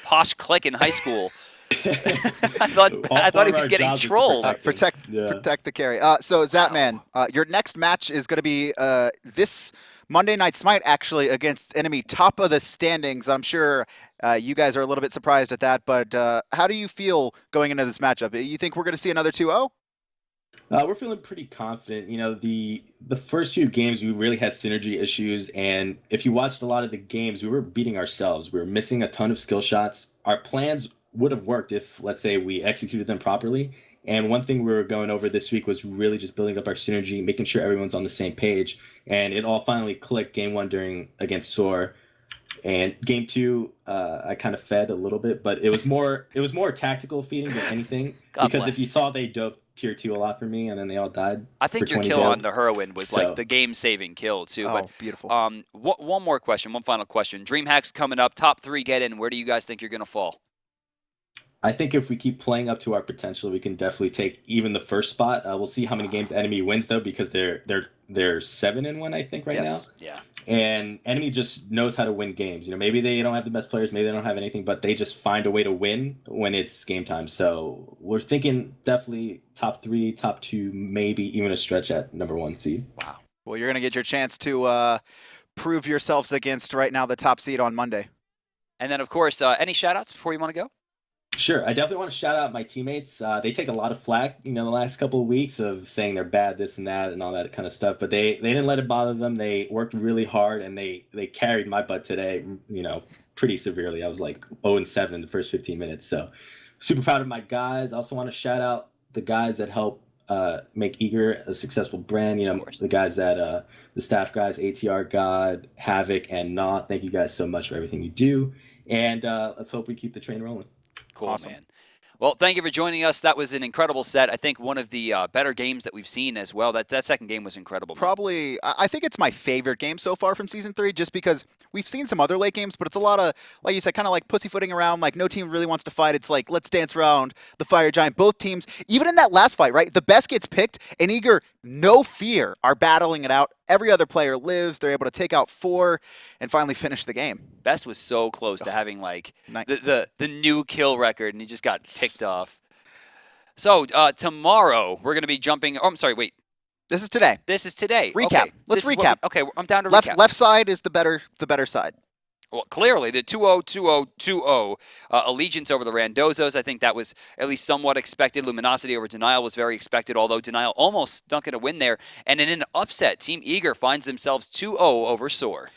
posh clique in high school? I thought All he four was of our getting jobs is to trolled. protect him. Yeah. Protect the carry. So Zapman, your next match is going to be this Monday Night Smite, actually, against enemy top of the standings. I'm sure you guys are a little bit surprised at that, but how do you feel going into this matchup? You think we're going to see another 2-0? We're feeling pretty confident. The first few games we really had synergy issues, and if you watched a lot of the games, we were beating ourselves. We were missing a ton of skill shots. Our plans would have worked if, let's say, we executed them properly. And one thing we were going over this week was really just building up our synergy, making sure everyone's on the same page. And it all finally clicked game one against Soar. And game two, I kind of fed a little bit, but it was more tactical feeding than anything. God because bless. if you saw, they dove tier 2 a lot for me, and then they all died. I think for your 20 kill gold. on the Hurriwind was So- like the game-saving kill too. Oh, But beautiful. one more question, one final question. DreamHack's coming up. Top 3 get in. Where do you guys think you're gonna fall? I think if we keep playing up to our potential, we can definitely take even the first spot. We'll see how many games enemy wins though, because they're 7-1, I think, right Yes. now. Yeah. And enemy just knows how to win games. Maybe they don't have the best players, maybe they don't have anything, but they just find a way to win when it's game time. So we're thinking definitely top 3, top 2, maybe even a stretch at number 1 seed. Wow. Well, you're going to get your chance to prove yourselves against right now the top seed on Monday. And then of course, any shout-outs before you want to go? Sure. I definitely want to shout out my teammates. They take a lot of flack, the last couple of weeks of saying they're bad, this and that, and all that kind of stuff. But they didn't let it bother them. They worked really hard, and they carried my butt today, pretty severely. I was like 0-7 in the first 15 minutes. So super proud of my guys. I also want to shout out the guys that help make Eager a successful brand. The guys that the staff guys, ATR God, Havoc, and Not. Thank you guys so much for everything you do. And let's hope we keep the train rolling. Cool, Awesome. man. Well, thank you for joining us. That was an incredible set. I think one of the better games that we've seen as well. That second game was incredible. man. Probably, I think it's my favorite game so far from Season 3, just because we've seen some other late games, but it's a lot of, like you said, kind of like pussyfooting around, like no team really wants to fight. It's like, let's dance around the fire giant. Both teams, even in that last fight, right, the best gets picked, and Eager, no fear, are battling it out. Every other player lives. They're able to take out 4 and finally finish the game. Best was so close to having like Nice. the new kill record, and he just got picked off. So tomorrow we're going to be jumping. Oh, I'm sorry. Wait, This is today. this is today. Recap. Okay, Let's this is recap. what I'm down to recap. Left side is the better side. Well, clearly, the 2-0, 2-0, 2-0 allegiance over the Randozos, I think that was at least somewhat expected. Luminosity over Denial was very expected, although Denial almost snuck in a win there. And in an upset, Team Eager finds themselves 2-0 over Soar.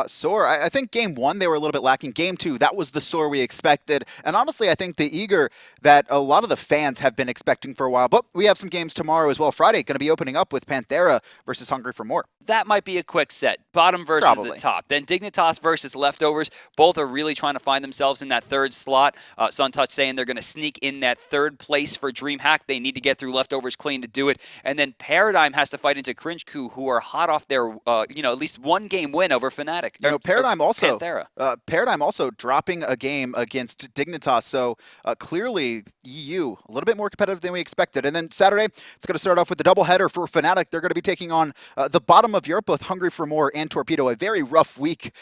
Soar, I think game one, they were a little bit lacking. Game two, that was the Soar we expected. And honestly, I think the Eager that a lot of the fans have been expecting for a while. But we have some games tomorrow as well. Friday, going to be opening up with Panthera versus Hungry for More. That might be a quick set. Bottom versus Probably. the top. Then Dignitas versus Leftovers. Both are really trying to find themselves in that third slot. Suntouch saying they're going to sneak in that third place for DreamHack. They need to get through Leftovers clean to do it. And then Paradigm has to fight into Cringe Coup, who are hot off their, at least one game win over Fnatic. Paradigm also, Panthera. Paradigm also dropping a game against Dignitas. So clearly EU a little bit more competitive than we expected. And then Saturday, it's going to start off with the doubleheader for Fnatic. They're going to be taking on the bottom of Europe, both Hungry for More and Torpedo. A very rough week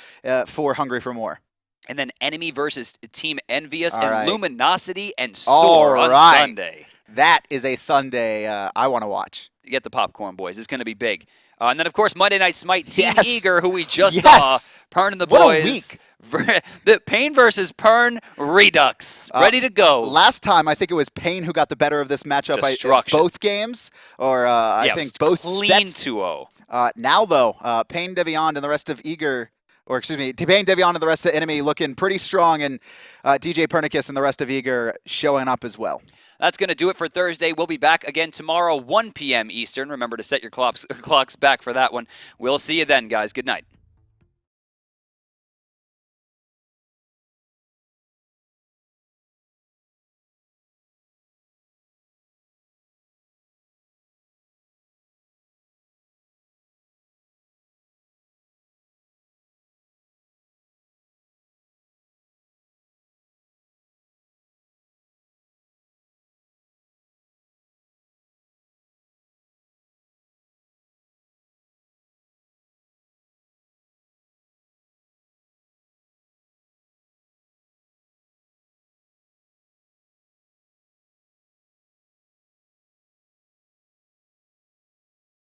for Hungry for More. And then Enemy versus Team Envious All and right. Luminosity and Soar on Sunday. That is a Sunday I want to watch. You get the popcorn, boys. It's going to be big. And then, of course, Monday Night Smite, Team Yes. Eager, who we just Yes. saw, Pern and the What a boys. week. The Pain versus Pern Redux. Ready to go. Last time, I think it was Payne who got the better of this matchup by Destruction. both games, or I it think was both clean sets. 2-0. Now, though, Payne, Devion, and the rest of Eager, or excuse me, Payne, Devion, and the rest of Enemy looking pretty strong, and djpernicus and the rest of Eager showing up as well. That's going to do it for Thursday. We'll be back again tomorrow, 1 p.m. Eastern. Remember to set your clocks back for that one. We'll see you then, guys. Good night.